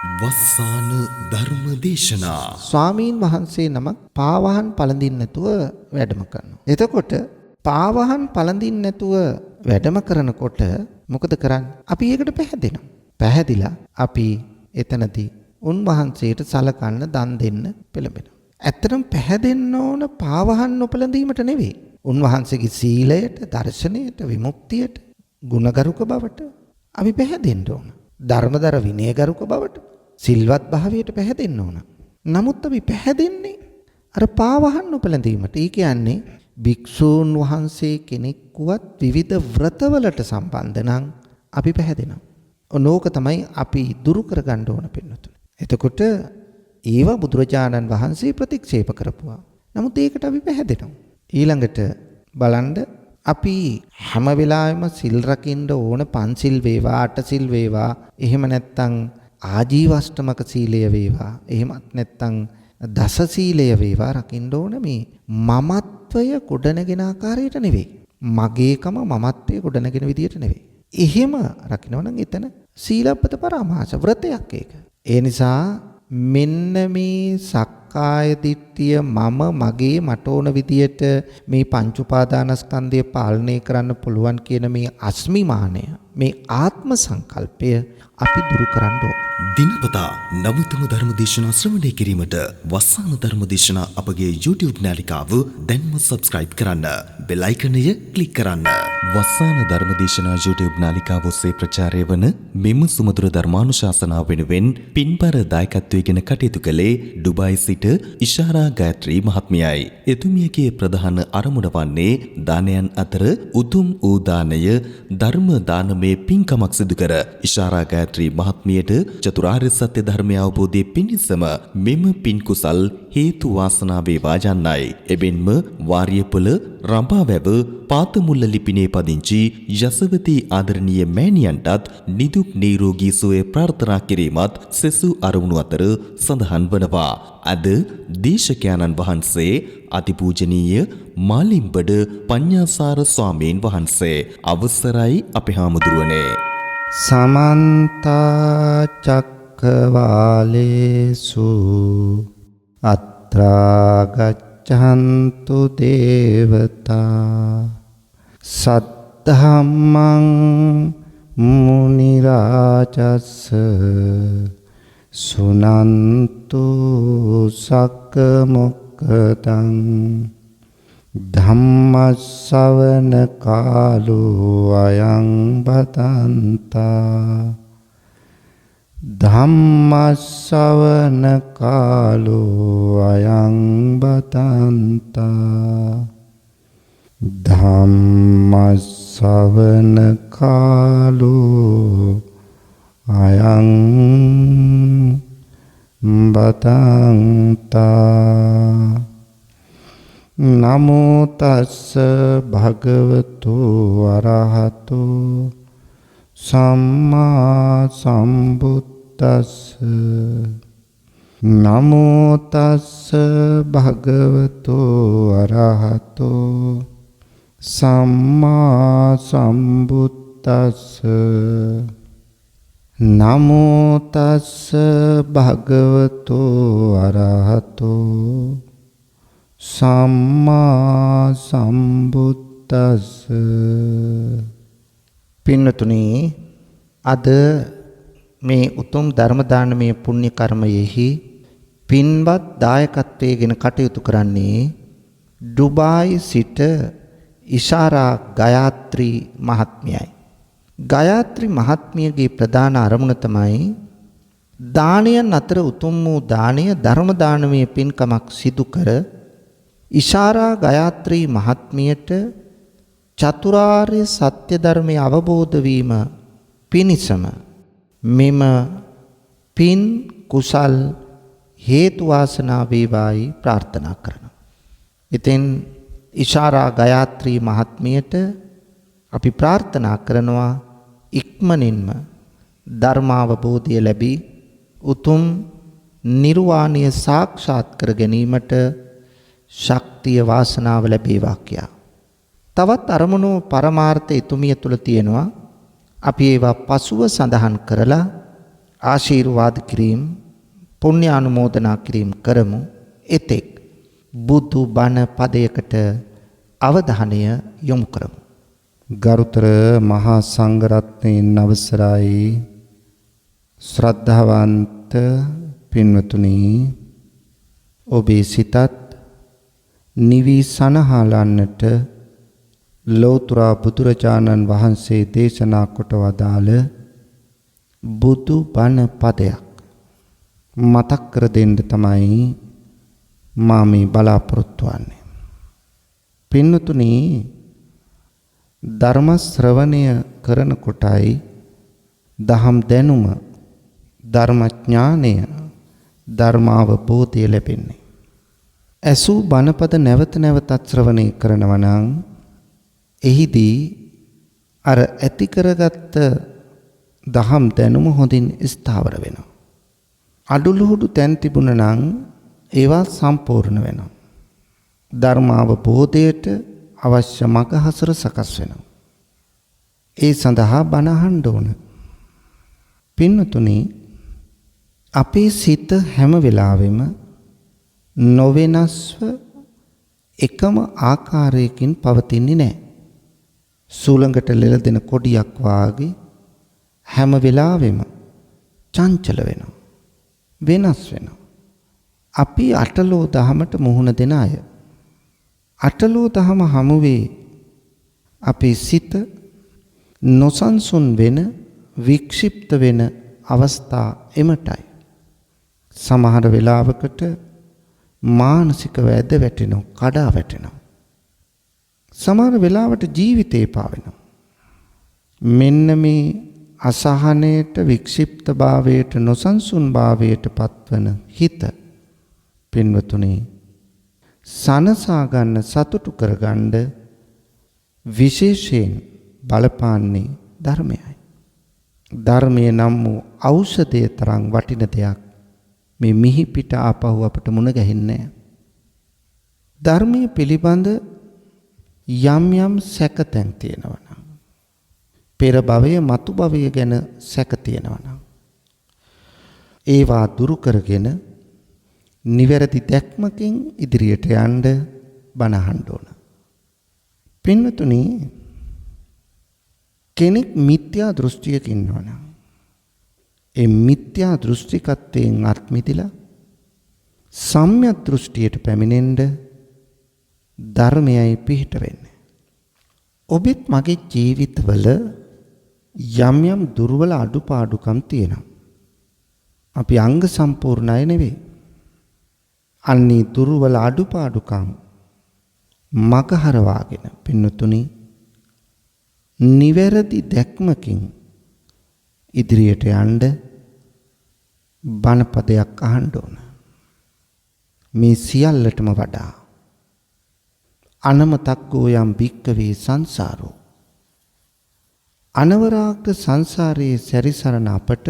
වස්සාන ධර්ම දේශනා ස්වාමීන් වහන්සේ නමක් පාවහන් පළඳින්න නැතුව වැඩම කරනවා. එතකොට පාවහන් පළඳින්න නැතුව වැඩම කරනකොට මොකද කරන්නේ? අපි ඒකට පැහැදෙනවා. පැහැදිලා අපි එතනදී උන්වහන්සේට සලකන්න දන් දෙන්න පෙළඹෙනවා. ඇත්තටම පැහැදෙන්න ඕන පාවහන් නොපළඳීමට නෙවෙයි. උන්වහන්සේගේ සීලයට, දර්ශනයට, විමුක්තියට, ගුණගරුක බවට අපි පැහැදෙන්න ඕන. ධර්මදර විනයගරුක බවට, සිල්වත් භාවයට පැහැදෙන්න ඕන. නමුත් අපි පැහැදෙන්නේ අර පාවහන් නොපළඳීමට. ඒ කියන්නේ භික්ෂූන් වහන්සේ කෙනෙක්වත් විවිධ ව්‍රතවලට සම්බන්ධ නම් අපි පැහැදෙනවා. ඕනෝක තමයි අපි දුරු කරගන්න ඕන පින්නතුනේ. එතකොට ඒව බුදුරජාණන් වහන්සේ ප්‍රතික්ෂේප කරපුවා. නමුත් ඒකට අපි පැහැදෙනවා. ඊළඟට බලන්න අපි හැම වෙලාවෙම සිල් රකින්න ඕන පන්සිල් වේවා අටසිල් වේවා එහෙම නැත්නම් ආජීවෂ්ටමක සීලය වේවා එහෙමත් නැත්නම් දස සීලය වේවා රකින්න ඕන මේ මමත්වය ගොඩනගෙන ආකාරයට නෙවෙයි. මගේකම මමත්වය ගොඩනගෙන විදියට නෙවෙයි. එහෙම රකින්න නම් එතන සීලබ්බත පරාමාස වෘතයක් ඒක. ඒ නිසා මෙන්න මේ සක්කාය දිට්ඨිය මම මගේ මට ඕන විදියට මේ පංච උපාදානස්කන්ධය පාලනය කරන්න පුළුවන් කියන මේ අස්මිමානය මේ ආත්ම සංකල්පය අපි දුරු කරන්න ඕන. දිනපතා නවතම ධර්ම දේශනා ශ්‍රවණය කිරීමට වස්සාන ධර්ම දේශනා අපගේ YouTube නාලිකාව දැන්ම subscribe කරන්න. බෙල් අයිකනය ක්ලික් කරන්න. වස්සාන ධර්ම දේශනා YouTube නාලිකාව ඔස්සේ ප්‍රචාරය වන මෙම සුමధుර ධර්මානුශාසනාව වෙනුවෙන් පින්බර දායකත්වයෙන් කටයුතු කළේ ඩුබායි සිට ඉෂාරා ගායත්‍රී මහත්මියයි. එතුමියගේ ප්‍රධාන අරමුණ වන්නේ දානයන් අතර උතුම් වූ දානය ධර්ම දානමේ පින්කමක් සිදු කර ඉෂාරා ගායත්‍රී මහත්මියට චතුරාර්ය සත්‍ය ධර්මය අවබෝධයේ පිණිසම මෙම පින් කුසල් හේතු වාසනා වේවා යන්නයි. එබැවින්ම වාරියපොළ රඹාවැව පාතමුල්ල ලිපිනේ පදිංචි යසවතී ආදරණීය මෑණියන්ටත් නිදුක් නිරෝගී සුවය ප්‍රාර්ථනා කිරීමත් සෙසු අරමුණු අතර සඳහන් වනවා. අද දේශකයන්න් වහන්සේ අතිපූජනීය මාලිම්බඩ පඤ්ඤාසාර ස්වාමීන් වහන්සේ. අවසරයි අපේ හාමුදුරුවනේ. සමන්ත චක්කවාලේසු අත්‍රා ගච්ඡන්තු දේවතා සද්ධම්මං මුනි රාජස්ස සුනන්තු සක්ක මොක්ඛදං ධම්මස්සවන කාලෝ අයං බතන්තා ධම්මස්සවන කාලෝ අයං බතන්තා ධම්මස්සවන කාලෝ අයං බතන්තා නමෝ තස්ස භගවතු අරහතු සම්මා සම්බුද්දස්ස නමෝ තස්ස භගවතු අරහතු සම්මා සම්බුද්දස්ස නමෝ තස්ස භගවතු අරහතු සම්මා සම්බුද්දස්ස. පින්නතුනි, අද මේ උතුම් ධර්ම දානමය පුණ්‍ය කර්මයෙහි පින්වත් දායකත්වයෙන් කටයුතු කරන්නේ ඩුබායි සිට ඉෂාරා ගායත්‍රී මහත්මියයි. ගායත්‍රී මහත්මියගේ ප්‍රධාන අරමුණ තමයි දානයන් අතර උතුම් වූ දානය ධර්ම දානමය පින්කමක් සිදු කර ඉෂාරා ගායත්‍රී මහත්මියට චතුරාර්ය සත්‍ය ධර්මය අවබෝධ වීම පිණිසම මෙම පින් කුසල් හේතු වාසනා වේවායි ප්‍රාර්ථනා කරනවා. ඉතින් ඉෂාරා ගායත්‍රී මහත්මියට අපි ප්‍රාර්ථනා කරනවා ඉක්මනින්ම ධර්මාවබෝධය ලැබී උතුම් නිර්වාණය සාක්ෂාත් කර ගැනීමට ශක්තිය වාසනාව ලැබේවා කියා. තවත් අරමුණු පරමාර්ථ එතුමිය තුල තියෙනවා. අපි ඒවා පසුව සඳහන් කරලා ආශිර්වාද කිරීම පුණ්‍ය අනුමෝදනා කිරීම කරමු. එතෙක් බුදු බණ පදයකට අවධානය යොමු කරමු. ගරුතර මහා සංඝරත්නයන් අවසරයි ශ්‍රද්ධාවන්ත පින්වතුනි, ඔබේ සිතත් නිවි සනහලන්නට ලෞතර බුදුරජාණන් වහන්සේ දේශනා කොට වදාළ බුදු බණ පදයක් මතක් කර දෙන්න තමයි මා මේ බලාපොරොත්තු වෙන්නේ. පින්වතුනි, ධර්ම ශ්‍රවණය කරන කොටයි දහම් දැනුම, ධර්මඥානය, ධර්මාවබෝධය ලැබෙන්නේ. ඇසූ බණපද නැවත නැවතත් ශ්‍රවණය කරනවා නම් එහිදී අර ඇති කරගත්ත දහම් දැනුම හොඳින් ස්ථාවර වෙනවා. අඩුලුහුඩු තැන් තිබුණා නම් ඒවා සම්පූර්ණ වෙනවා. ධර්මාවබෝධයට අවශ්‍ය මඟ හසර සකස් වෙනවා. ඒ සඳහා බණ අහන්න ඕන. පින්වතුනි, අපේ සිත හැම වෙලාවෙම නොවෙනස්ව එකම ආකාරයකින් පවතින්නේ නැහැ. සූලඟට ලෙලදෙන කොඩියක් වාගේ හැම වෙලාවෙම චංචල වෙනවා, වෙනස් වෙනවා. අපි අටලෝ දහමට මුහුණ දෙන අය. අටලෝ දහම හමුවේ අපේ සිත නොසන්සුන් වෙන, වික්ෂිප්ත වෙන අවස්ථා එමටයි. සමහර වෙලාවකට මානසික වැද වැටෙනවා, කඩා වැටෙනවා. සමහර වෙලාවට ජීවිතේ පාවෙනවා. මෙන්න මේ අසහනයට, වික්ෂිප්ත භාවයට, නොසන්සුන් භාවයට පත්වන හිත පින්වතුනි, සනසා ගන්න, සතුටු කරගන්න විශේෂයෙන් බලපාන්නේ ධර්මයයි. ධර්මයේ නම් වූ ඖෂධය තරම් වටින දෙයක් මේ මිහි පිට ආපහු අපට මුණ ගැහින්නේ. ධර්මයේ පිළිබඳ යම් යම් සැකතැන් තියෙනවා නම්, පෙර භවය, මතු භවය ගැන සැක තියෙනවා නම් ඒවා දුරු කරගෙන නිවැරදි දැක්මකින් ඉදිරියට යන්න බණ අහන්න ඕන. පින්වතුනි, කෙනෙක් මිත්‍යා දෘෂ්ටියක ඉන්නවනම් ඒ මිත්‍යා දෘෂ්ටිකත්වයෙන් අත් මිදලා සම්‍යක් දෘෂ්ටියට පැමිණෙන්න ධර්මයයි පිහිට වෙන්නේ. ඔබත් මගේ ජීවිතවල යම් යම් දුර්වල අඩුපාඩුකම් තියෙනවා. අපි අංග සම්පූර්ණ අය නෙවෙයි. අන්නේ දුර්වල අඩුපාඩුකම් මගහරවාගෙන පින්වතුනි, නිවැරදි දැක්මකින් ඉදිරියට යන්න බණපදයක් අහන්න ඕන. මේ සියල්ලටම වඩා අනමතක්කෝ යම් භික්කවේ සංසාරෝ, අනවරාග්‍ර සංසාරයේ සැරිසරන අපට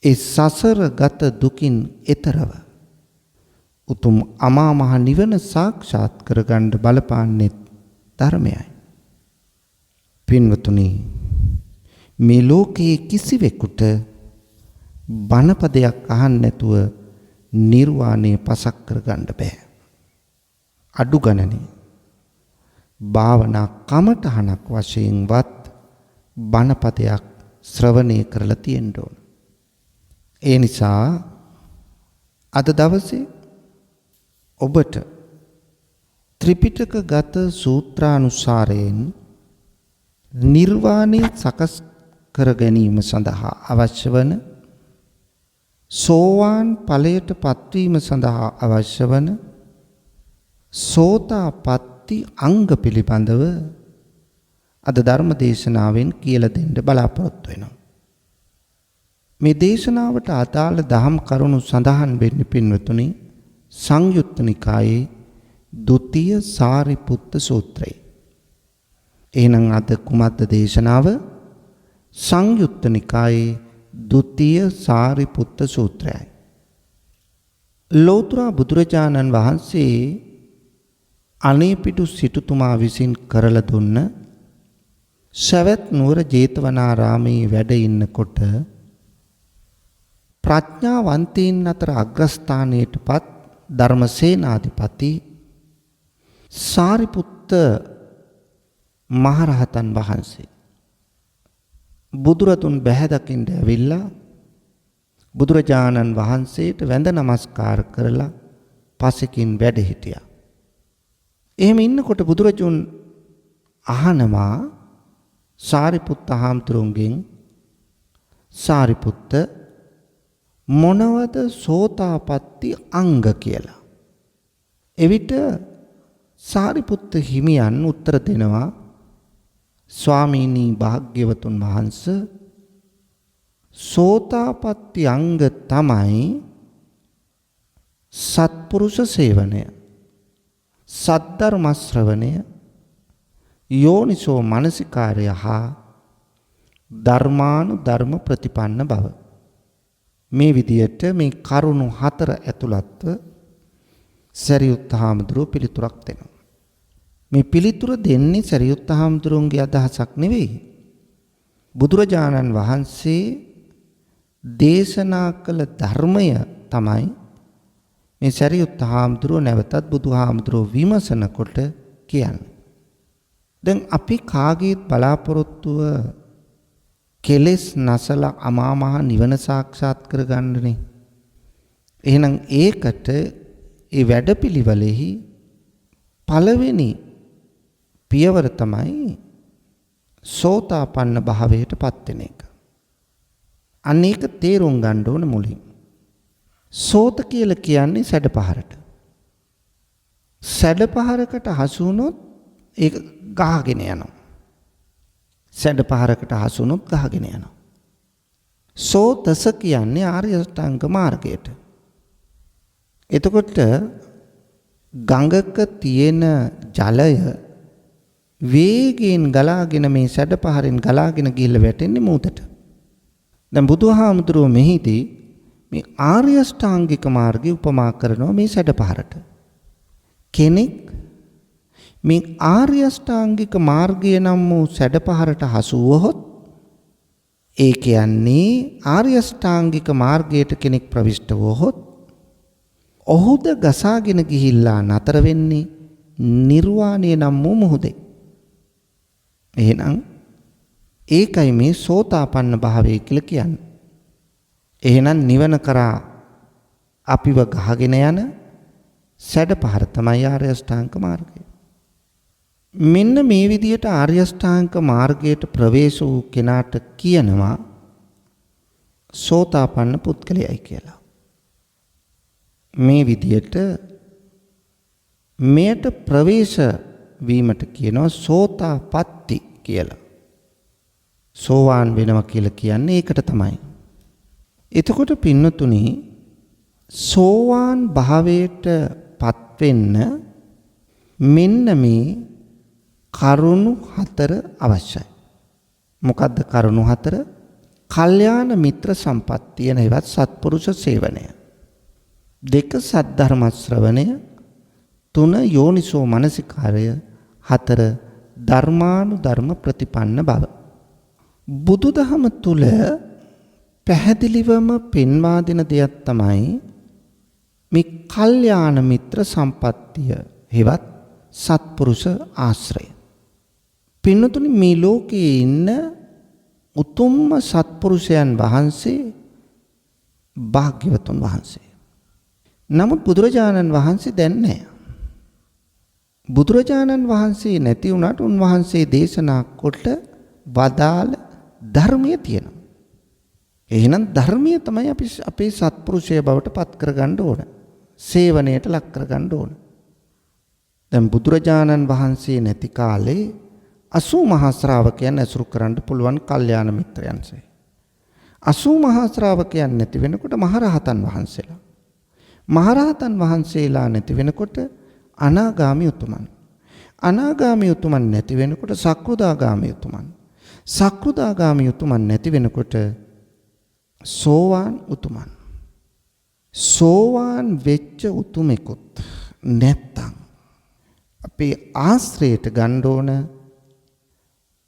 ඒ සසර ගත දුකින් එතරව උතුම් අමා මහ නිවන සාක්ෂාත් කරගන්න බලපාන්නේ ධර්මයයි. පින්වතුනි, මේ ලෝකයේ කිසිවෙකුට බණපදයක් අහන්න නැතුව නිර්වාණය පසක් කරගන්න බෑ. අඩු ගණනේ භාවනා කමටහනක් වශයෙන්වත් බණපදයක් ශ්‍රවණය කරලා තියෙන්න ඕන. ඒ නිසා අද දවසේ ඔබට ත්‍රිපිටකගත සූත්‍රානුසාරයෙන් නිර්වාණය සකස් කර ගැනීම සඳහා අවශ්‍ය වන, සෝවාන් ඵලයට පත්වීම සඳහා අවශ්‍ය වන සෝතාපට්ටි අංග පිළිබඳව අද ධර්ම දේශනාවෙන් කියලා දෙන්න බලාපොරොත්තු වෙනවා. මේ දේශනාවට අදාළ දහම් කරුණු සඳහන් වෙන්නේ පින්වතුනි සංයුත්ත නිකායේ ဒုတိ ය සාරිපුත්ත සූත්‍රය. එහෙනම් අද කුමද්ද දේශනාව? සංයුත්ත නිකායේ ဒုတိ ය සාරිපුත්ත සූත්‍රයයි. ලෞතර බුදුරජාණන් වහන්සේ අනේපිඩු සිටුතුමා විසින් කරලා දුන්න සවැත් නුවර ජේතවනාරාමේ වැඩ ඉන්නකොට ප්‍රඥාවන්තයින් අතර අග්‍රස්ථානයටපත් ධර්මසේනාධිපති සාරිපුත්ත මහරහතන් වහන්සේ බුදුරතුන් බැහැ දකින්න ඇවිල්ලා බුදුරජාණන් වහන්සේට වැඳ නමස්කාර කරලා පසකින් වැඩ හිටියා. එහෙම ඉන්නකොට බුදුරජුන් අහනවා සාරිපුත්ත හාමුදුරුවන්ගෙන් සාරිපුත්ත මොනවද සෝතාපට්ටි අංග කියලා. එවිට සාරිපුත්ත හිමියන් උත්තර දෙනවා ස්වාමීනි භාග්‍යවතුන් වහන්සේ සෝතාපට්ටි අංග තමයි සත්පුරුෂ සේවනය, සද්ධර්ම ශ්‍රවණය, යෝනිසෝ මනසිකාරය හා ධර්මානුධර්ම ප්‍රතිපන්න බව. මේ විදියට මේ කරුණු 4 ඇතුළත්ව සරියුත් හාමුදුරුවෝ පිළිතුරක් දෙනවා. මේ පිළිතුර දෙන්නේ සරියුත් හාමුදුරුවන්ගේ අදහසක් නෙවෙයි. බුදුරජාණන් වහන්සේ දේශනා කළ ධර්මය තමයි මේ සරියුත් හාමුදුරුවෝ නැවතත් බුදුහාමුදුරුවෝ විමසනකොට කියන්නේ. දැන් අපි කාගේත් බලාපොරොත්තුව කෙලෙස් නැසලා අමා මහ නිවන සාක්ෂාත් කරගන්නනේ. එහෙනම් ඒකට ඒ වැඩපිළිවෙලෙහි පළවෙනි පියවර තමයි සෝතාපන්න භාවයට පත් වෙන එක. අනේක තේරුම් ගන්න ඕන මුලින්. සෝත කියලා කියන්නේ සැඩපහරට. සැඩපහරකට හසු වුණොත් ඒක ගහගෙන යනවා. සැඩපහරකට හසු වුණොත් ගහගෙන යනවා. සෝතස කියන්නේ ආර්ය අෂ්ටාංග මාර්ගයට. එතකොට ගඟක තියෙන ජලය වේගයෙන් ගලාගෙන මේ සැඩපහරෙන් ගලාගෙන ගිහිල්ලා වැටෙන්නේ මූදට. දැන් බුදුහාමුදුරුවෝ මෙහිදී මේ ආර්ය අෂ්ටාංගික මාර්ගය උපමා කරනවා මේ සැඩපහරට. කෙනෙක් මේ ආර්ය අෂ්ටාංගික මාර්ගය නම් වූ සැඩපහරට හසු වුවහොත් ඒ කියන්නේ ආර්ය අෂ්ටාංගික මාර්ගයට කෙනෙක් ප්‍රවිෂ්ඨ වුවහොත් ඔහුද ගසාගෙන ගිහිල්ලා නතර වෙන්නේ නිර්වාණය නම් වූ මොහොතේ. එහෙනම් ඒකයි මේ සෝතාපන්න භාවය කියලා කියන්නේ. එහෙනම් නිවන කරා අපිව ගහගෙන යන සැඩපහර තමයි ආර්ය අෂ්ටාංග මාර්ගය. මෙන්න මේ විදිහට ආර්ය අෂ්ටාංග මාර්ගයට ප්‍රවේශ වූ කෙනාට කියනවා සෝතාපන්න පුද්ගලයයි කියලා. මේ විදිහට මෙයට ප්‍රවේශ වීමට කියනවා සෝතාපට්ටි කියලා. සෝවාන් වෙනවා කියලා කියන්නේ ඒකට තමයි. එතකොට පින්නතුනි සෝවාන් භාවයට පත් වෙන්න මෙන්න මේ කරුණු 4 අවශ්‍යයි. මොකද්ද කරුණු 4? කල්යාණ මිත්‍ර සම්පත්තිය නැවත් සත්පුරුෂ සේවනය. 2 සද්ධර්ම ශ්‍රවණය. 3 යෝනිසෝ මනසිකාරය. 4 ධර්මානුධර්ම ප්‍රතිපන්න බව. බුදුදහම තුල පැහැදිලිවම පෙන්වා දෙන දෙයක් තමයි මේ කල්යාණ මිත්‍ර සම්පත්තිය හෙවත් සත්පුරුෂ ආශ්‍රය. පින්නතුනි මේ ලෝකයේ ඉන්න උතුම්ම සත්පුරුෂයන් වහන්සේ භාග්‍යවතුන් වහන්සේ. නමුත් බුදුරජාණන් වහන්සේ දැන් නැහැ. බුදුරජාණන් වහන්සේ නැති වුණාට උන්වහන්සේ දේශනා කොට වදාළ ධර්මය තියෙනවා. එහෙනම් ධර්මය තමයි අපි අපේ සත්පුරුෂය බවට පත් කරගන්න ඕන. සේවනයට ලක් කරගන්න ඕන. දැන් බුදුරජාණන් වහන්සේ නැති කාලේ 80 මහා ශ්‍රාවකයන් ඇසුරු කරන්න පුළුවන් කල්යාණ මිත්‍රයන්සේ. 80 මහා ශ්‍රාවකයන් නැති වෙනකොට මහරහතන් වහන්සේලා. මහරහතන් වහන්සේලා නැති වෙනකොට අනාගාමී උතුමන්. අනාගාමී උතුමන් නැති වෙනකොට සක්‍රුදාගාමී උතුමන්. සක්‍රුදාගාමී උතුමන් නැති වෙනකොට සෝවාන් උතුමන්. සෝවාන් වෙච්ච උතුමෙකුත් නැත්තම් අපේ ආශ්‍රයයට ගන්න ඕන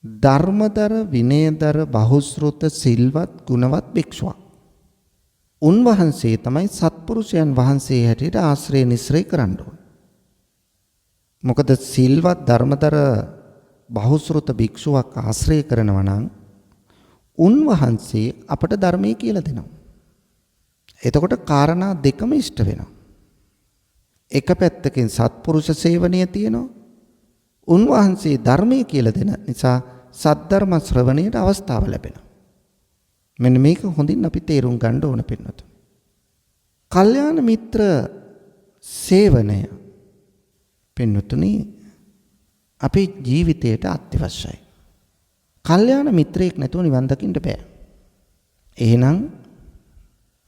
ධර්මදර විනයදර බහුශ්‍රුත සිල්වත් ගුණවත් භික්ෂුවක්. උන්වහන්සේ තමයි සත්පුරුෂයන් වහන්සේ හැටියට ආශ්‍රය නිස්සරේ කරන්න ඕන. මොකද සිල්වත් ධර්මතර බහුශ්‍රුත භික්ෂුවක් ආශ්‍රය කරනවා නම් උන්වහන්සේ අපට ධර්මයේ කියලා දෙනවා. එතකොට කාරණා දෙකම ඉෂ්ට වෙනවා. එක පැත්තකින් සත්පුරුෂ සේවනය තියෙනවා. උන්වහන්සේ ධර්මයේ කියලා දෙන නිසා සද්ධර්ම ශ්‍රවණයට අවස්ථාව ලැබෙනවා. මෙන්න මේක හොඳින් අපි තේරුම් ගන්න ඕන පින්නතුනි. කල්යාණ මිත්‍ර සේවනය පින්නතුනි අපේ ජීවිතයට අත්‍යවශ්‍යයි. කල්යාණ මිත්‍රයෙක් නැතුව නිවන් දකින්න බෑ. එහෙනම්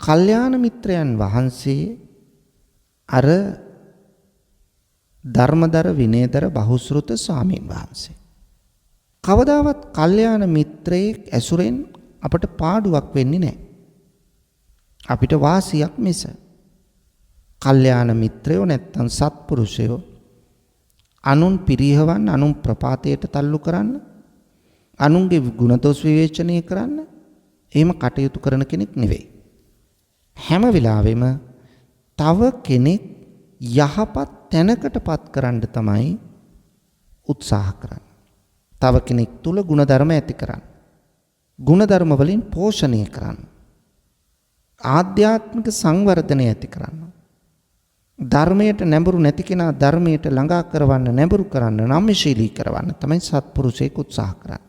කල්යාණ මිත්‍රයන් වහන්සේ අර ධර්මදර විනයදර බහුශ්‍රුත ස්වාමීන් වහන්සේ. කවදාවත් කල්යාණ මිත්‍රයෙක් ඇසුරෙන් අපට පාඩුවක් වෙන්නේ නැහැ. අපිට වාසියක් මිස. කල්යාණ මිත්‍රයෝ නැත්තම් සත්පුරුෂයෝ අනුන් පිරිහවන් අනුන් ප්‍රපාතයට තල්ලු කරන්න, අනුන්ගේ ගුණදෝෂ විවේචනය කරන්න එහෙම කටයුතු කරන කෙනෙක් නෙවෙයි. හැම වෙලාවෙම තව කෙනෙක් යහපත් තැනකටපත් කරන්න තමයි උත්සාහ කරන්නේ. තව කෙනෙක් තුල ගුණධර්ම ඇති කරන්න. ගුණධර්ම වලින් පෝෂණය කරන්න. ආධ්‍යාත්මික සංවර්ධනය ඇති කරන්න. ධර්මයට නැඹුරු නැති කෙනා ධර්මයට ළඟා කරවන්න, නැඹුරු කරන්න, නම්‍යශීලී කරවන්න තමයි සත්පුරුෂයෙක් උත්සාහ කරන්නේ.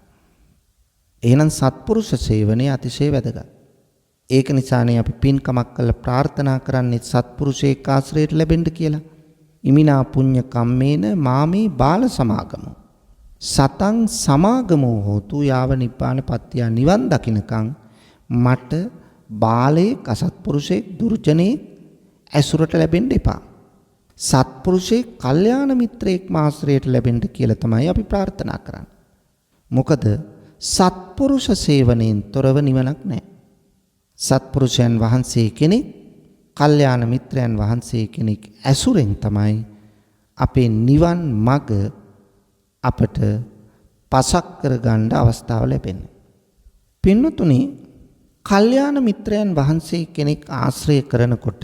එහෙනම් සත්පුරුෂ සේවනය අතිශය වැදගත්. ඒක නිසානේ අපි පින්කමක් කළා ප්‍රාර්ථනා කරන්නේ සත්පුරුෂයෙක් ආශ්‍රයයට ලැබෙන්න කියලා. ඉමිනා පුඤ්ඤ කම්මේන මාමේ බාල සමාගමෝ සතං සමාගමෝ හෝතු යාව නිපාන පත්‍ය නිවන් දකින්නකම් මට බාලයෙක් අසත්පුරුෂයෙක් දුර්ජනෙක් ඇසුරට ලැබෙන්න එපා. සත්පුරුෂයෙක් කල්යාණ මිත්‍රයෙක් මාශ්‍රයට ලැබෙන්න කියලා තමයි අපි ප්‍රාර්ථනා කරන්නේ. මොකද සත්පුරුෂ සේවනයෙන් තොරව නිවනක් නැහැ. සත්පුරුෂයන් වහන්සේ කෙනෙක්, කල්යාණ මිත්‍රයන් වහන්සේ කෙනෙක් ඇසුරෙන් තමයි අපේ නිවන් මඟ අපට පසක් කරගන්න අවස්ථාව ලැබෙන්නේ. පින්වතුනි, කල්යාණ මිත්‍රයන් වහන්සේ කෙනෙක් ආශ්‍රය කරනකොට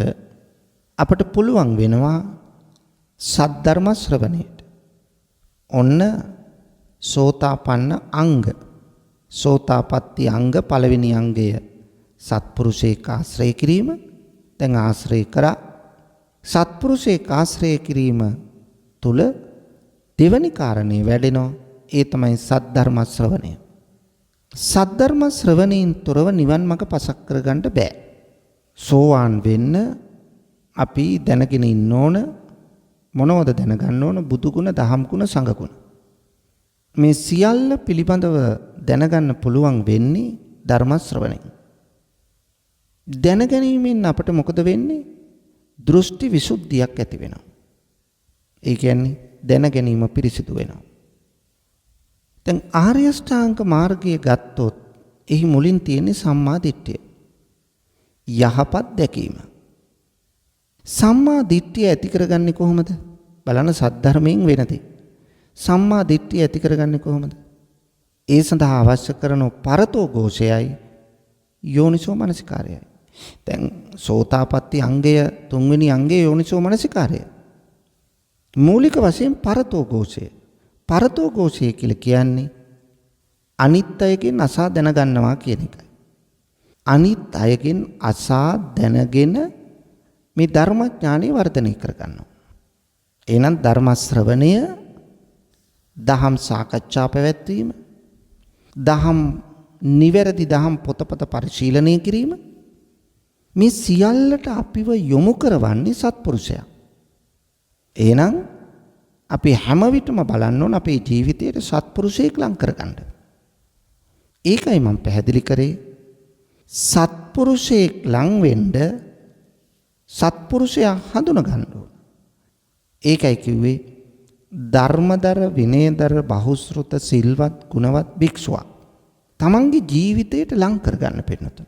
අපට පුළුවන් වෙනවා සද්ධර්ම ශ්‍රවණයට. ඔන්න සෝතාපන්න අංග. සෝතාපට්ටි අංග පළවෙනි අංගය සත්පුරුෂයෙක් ආශ්‍රය කිරීම. දැන් ආශ්‍රය කරා. සත්පුරුෂයෙක් ආශ්‍රය කිරීම තුල දෙවැනි කාරණේ වැඩෙනවා. ඒ තමයි සද්ධර්ම ශ්‍රවණය. සද්ධර්ම ශ්‍රවණයෙන් තොරව නිවන් මඟ පසක් කරගන්න බෑ. සෝවාන් වෙන්න අපි දැනගෙන ඉන්න ඕන. මොනවද දැනගන්න ඕන? බුදු ගුණ, දහම් ගුණ, සංඝ ගුණ. මේ සියල්ල පිළිබඳව දැනගන්න පුළුවන් වෙන්නේ ධර්ම ශ්‍රවණයෙන්. දැනගැනීමෙන් අපට මොකද වෙන්නේ? දෘෂ්ටි විසුද්ධියක් ඇති වෙනවා. ඒ කියන්නේ දැනගැනීම පිරිසිදු වෙනවා. දැන් ආර්ය අෂ්ටාංග මාර්ගය ගත්තොත් එහි මුලින් තියෙන්නේ සම්මා දිට්ඨිය. යහපත් දැකීම. සම්මා දිට්ඨිය ඇති කරගන්නේ කොහොමද? බලන්න සද්ධර්මයෙන් වෙනදී. සම්මා දිට්ඨිය ඇති කරගන්නේ කොහොමද? ඒ සඳහා අවශ්‍ය කරන පරතෝ ഘോഷයයි යෝනිසෝ මනසිකාරයයි. දැන් සෝතාපට්ටි අංගය තුන්වෙනි අංගය යෝනිසෝ මනසිකාරය. මූලික වශයෙන් පරතෝ ഘോഷය. පරතෝ ഘോഷය කියලා කියන්නේ අනිත් අයගෙන් අසා දැනගන්නවා කියන එකයි. අනිත් අයගෙන් අසා දැනගෙන මේ ධර්මඥානෙ වර්ධනය කරගන්නවා. එහෙනම් ධර්ම ශ්‍රවණය, දහම් සාකච්ඡා පැවැත්වීම, දහම් නිවැරදි දහම් පොතපත පරිශීලනය කිරීම, මේ සියල්ලට අපිව යොමු කරවන්නේ සත්පුරුෂයා. එහෙනම් අපි හැම විටම බලන්න ඕන අපේ ජීවිතයට සත්පුරුෂයෙක් ලං කරගන්න. ඒකයි මම පැහැදිලි කරේ සත්පුරුෂයෙක් ලං වෙන්න සත්පුරුෂයා හඳුනා ගන්න ඕන. ඒකයි කිව්වේ ධර්මදර විනයදර බහුශ්‍රුත සිල්වත් ගුණවත් භික්ෂුවක් තමන්ගේ ජීවිතයට ලං කරගන්න පින්නතුන්.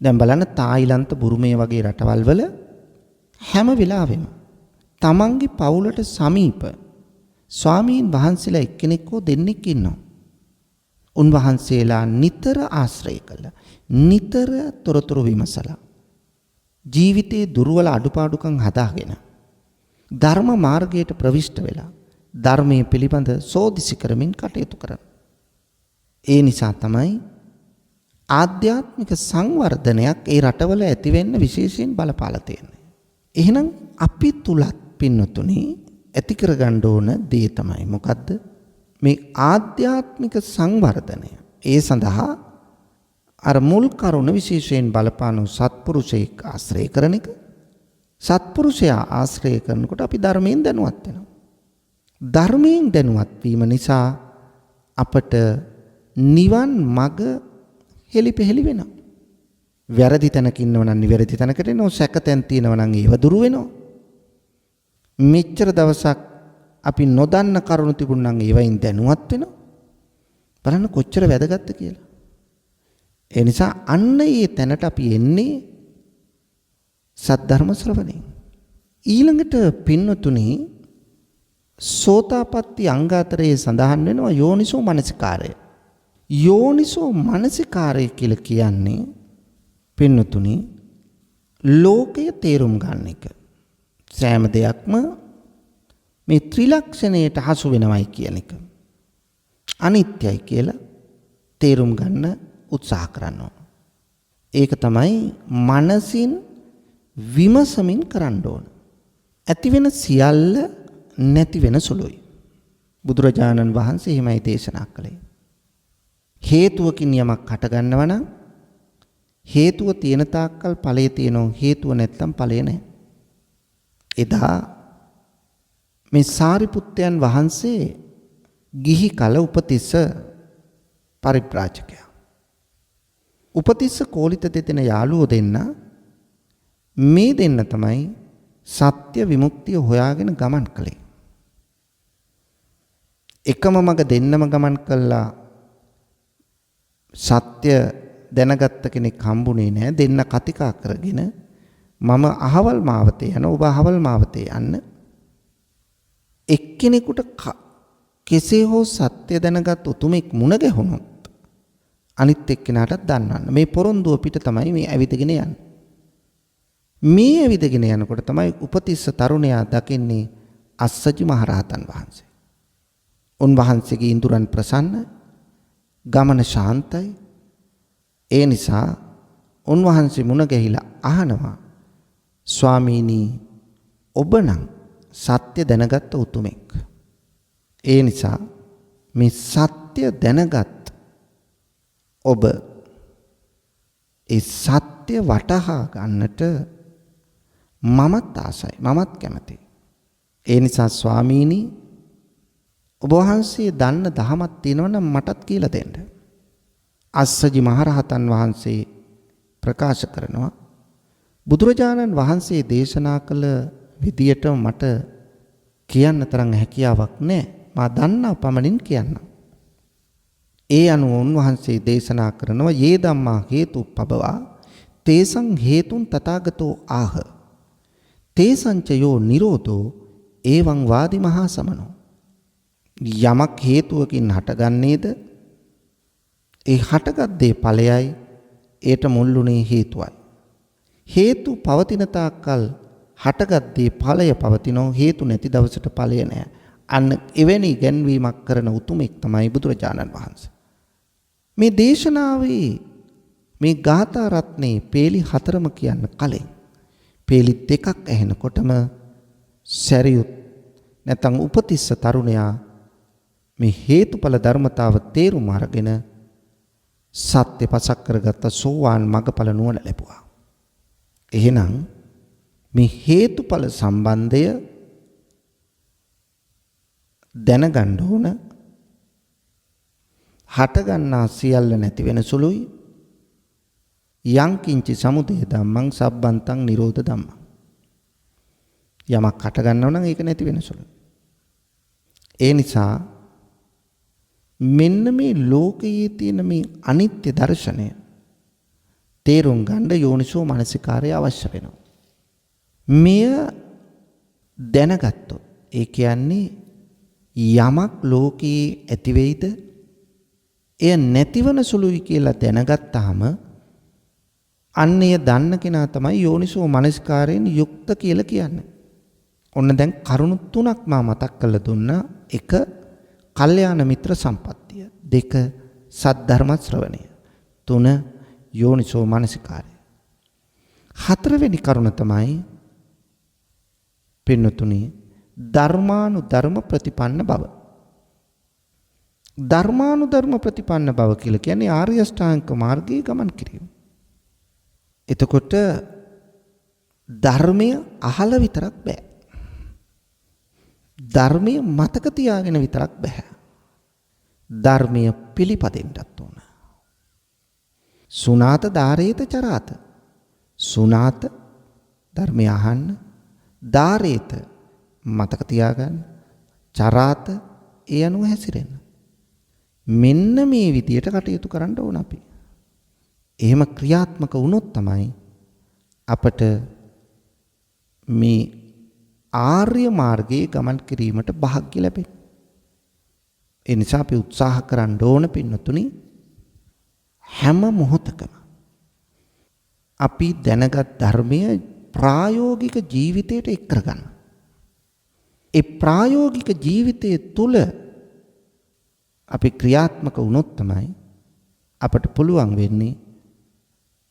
දැන් බලන්න තායිලන්ත බුරුමය වගේ රටවල් වල හැම වෙලාවෙම තමන්ගේ පවුලට සමීප ස්වාමීන් වහන්සේලා එක්කෙනෙක් හෝ දෙන්නෙක් ඉන්නවා. උන්වහන්සේලා නිතර ආශ්‍රය කළා. නිතර තොරතුරු විමසලා. ජීවිතයේ දුර්වල අඩුපාඩුකම් හදාගෙන ධර්ම මාර්ගයට ප්‍රවිෂ්ඨ වෙලා ධර්මයේ පිළිබඳ සෝදිසි කරමින් කටයුතු කරන. ඒ නිසා තමයි ආධ්‍යාත්මික සංවර්ධනයක් ඒ රටවල ඇති වෙන්න විශේෂයෙන් බලපාලා තියෙන්නේ. එහෙනම් අපි තුලත් පින්නතුනි ඇති කරගන්න ඕන දේ තමයි මොකද්ද? මේ ආධ්‍යාත්මික සංවර්ධනය. ඒ සඳහා අර මුල් කරුණ විශේෂයෙන් බලපාන සත්පුරුෂයෙක් ආශ්‍රය කරන එක. සත්පුරුෂයා ආශ්‍රය කරනකොට අපි ධර්මයෙන් දැනුවත් වෙනවා. ධර්මයෙන් දැනුවත් වීම නිසා අපට නිවන් මඟ හෙලිපෙහෙලි වෙනවා. වැරදි තැනක ඉන්නව නම් නිවැරදි තැනකට එනවා. සැකතැන් තියෙනව නම් ඒව දුරු වෙනවා. මෙච්චර දවසක් අපි නොදන්න කරුණු තිබුණා නම් ඒවයින් දැනුවත් වෙනවා. බලන්න කොච්චර වැදගත්ද කියලා. ඒ නිසා අන්න ඒ තැනට අපි එන්නේ සද්ධර්ම ශ්‍රවණයෙන්. ඊළඟට පින්නතුනි සෝතාපට්ටි අංග අතරේ සඳහන් වෙනවා යෝනිසෝ මනසිකාරය. යෝනිසෝ මනසිකාරය කියලා කියන්නේ පින්නතුනි ලෝකය තේරුම් ගන්න එක. සෑම දෙයක්ම මේ ත්‍රිලක්ෂණයට හසු වෙනවයි කියන එක. අනිත්‍යයි කියලා තේරුම් ගන්න උත්සාහ කරනවා. ඒක තමයි මනසින් විමසමින් කරන්න ඕන. ඇති වෙන සියල්ල නැති වෙන සුළුයි. බුදුරජාණන් වහන්සේ එහෙමයි දේශනා කළේ. හේතුවකින් යමක් හට ගන්නවා නම් හේතුව තියෙන තාක්කල් ඵලය තියෙනවා. හේතුව නැත්තම් ඵලය නැහැ. එදා මේ සාරිපුත්තයන් වහන්සේ ගිහි කල උපතිස්ස පරිබ්‍රාජකයා. උපතිස්ස කෝලිත දෙදෙන යාළුවෝ දෙන්න මේ දෙන්න තමයි සත්‍ය විමුක්තිය හොයාගෙන ගමන් කළේ. එකම මඟ දෙන්නම ගමන් කළා සත්‍ය දැනගත්ත කෙනෙක් හම්බුනේ නැහැ. දෙන්න කතිකා කරගෙන මම අහවල් මාවතේ යන ඔබ අහවල් මාවතේ යන්න. එක්කෙනෙකුට කෙසේ හෝ සත්‍ය දැනගත් උතුමෙක් මුණ ගැහුණොත් අනිත් එක්කෙනාටත් දන්වන්න. මේ පොරොන්දුව පිට තමයි මේ ඇවිදගෙන යන්නේ. මේ ඇවිදගෙන යනකොට තමයි උපතිස්ස තරුණයා දකින්නේ අස්සජි මහරහතන් වහන්සේ. උන්වහන්සේගේ ඉඳුරන් ප්‍රසන්න, ගමන ශාන්තයි. ඒ නිසා උන්වහන්සේ මුණ ගැහිලා අහනවා ස්වාමීනි ඔබ නම් සත්‍ය දැනගත් උතුමෙක්. ඒ නිසා මේ සත්‍ය දැනගත් ඔබ ඒ සත්‍ය වටහා ගන්නට මමත් ආසයි, මමත් කැමතියි. ඒ නිසා ස්වාමීනි ඔබ වහන්සේ දන්න දහමක් තියෙනවා නම් මටත් කියලා දෙන්න. අස්සජි මහරහතන් වහන්සේ ප්‍රකාශ කරනවා බුදුරජාණන් වහන්සේ දේශනා කළ විදියට මට කියන්න තරම් හැකියාවක් නැහැ. මා දන්නා පමණින් කියන්නම්. ඒ අනුව උන්වහන්සේ දේශනා කරනවා යේ ධම්මා හේතුප්පබවා තේසං හේතුන් තථාගතෝ ආහ තේසංචයෝ නිරෝධෝ එවං වාදි මහා සමනෝ. යමක් හේතුවකින් හටගන්නේද ඒ හටගත් දේ ඵලයයි. ඒට මුල්ුණේ හේතුවයි. හේතු පවතින තාක්කල් හටගත් දේ ඵලය පවතිනෝ. හේතු නැති දවසට ඵලය නැහැ. අන්න එවැනි ගැන්වීමක් කරන උතුමෙක් තමයි බුදුරජාණන් වහන්සේ. මේ දේශනාවේ මේ ගාථා රත්නේ පේලි 4ම කියන්න කලින් පේලි 2ක් ඇහෙනකොටම සැරියුත් නැත්නම් උපතිස්ස තරුණයා මේ හේතුඵල ධර්මතාව තේරුම් අරගෙන සත්‍ය පසක් කරගත්ත සෝවාන් මගඵල නුවණ ලැබුවා. එහෙනම් මේ හේතුඵල සම්බන්ධය දැනගන්න ඕන. හටගන්නා සියල්ල නැති වෙන සුළුයි. යං කිංචි සමුදය ධම්මං සබ්බන්තං නිරෝධ ධම්මං. යමක් හටගන්නව නම් ඒක නැති වෙන සුළුයි. ඒ නිසා මෙන්න මේ ලෝකයේ තියෙන මේ අනිත්‍ය දර්ශනය තේරුම් ගන්න යෝනිසෝ මනසිකාරය අවශ්‍ය වෙනවා. මෙය දැනගත්තොත් ඒ කියන්නේ යමක් ලෝකයේ ඇති වෙයිද එය නැතිවන සුළුයි කියලා දැනගත්තාම අන්නේ දන්න කෙනා තමයි යෝනිසෝ මනසිකාරයෙන් යුක්ත කියලා කියන්නේ. ඔන්න දැන් කරුණු තුනක් මා මතක් කරලා දුන්නා. 1. කල්යාණ මිත්‍ර සම්පත්තිය. 2. සද්ධර්ම ශ්‍රවණය. 3. යෝනිසෝ මනසිකාරය. 4වෙනි කරුණ තමයි පින්නතුනි ධර්මානුධර්ම ප්‍රතිපන්න බව. ධර්මානුධර්ම ප්‍රතිපන්න බව කියලා කියන්නේ ආර්ය අෂ්ටාංගික මාර්ගයේ ගමන් කිරීම. එතකොට ධර්මය අහලා විතරක් බෑ. ධර්මය මතක තියාගෙන විතරක් බෑ. ධර්මය පිළිපදින්නත් ඕන. සුනාත ධාරේත චරාත. සුනාත ධර්මය අහන්න, ධාරේත මතක තියාගන්න, චරාත ඒ අනුව හැසිරෙන්න. මෙන්න මේ විදියට කටයුතු කරන්න ඕන අපි. එහෙම ක්‍රියාත්මක වුණොත් තමයි අපට මේ ආර්ය මාර්ගයේ ගමන් කිරීමට වාසනාව ලැබෙන්නේ. ඒ නිසා අපි උත්සාහ කරන්න ඕන පින්නතුනි හැම මොහොතකම අපි දැනගත් ධර්මය ප්‍රායෝගික ජීවිතයට එක් කරගන්න. ඒ ප්‍රායෝගික ජීවිතය තුළ අපි ක්‍රියාත්මක වුණොත් තමයි අපට පුළුවන් වෙන්නේ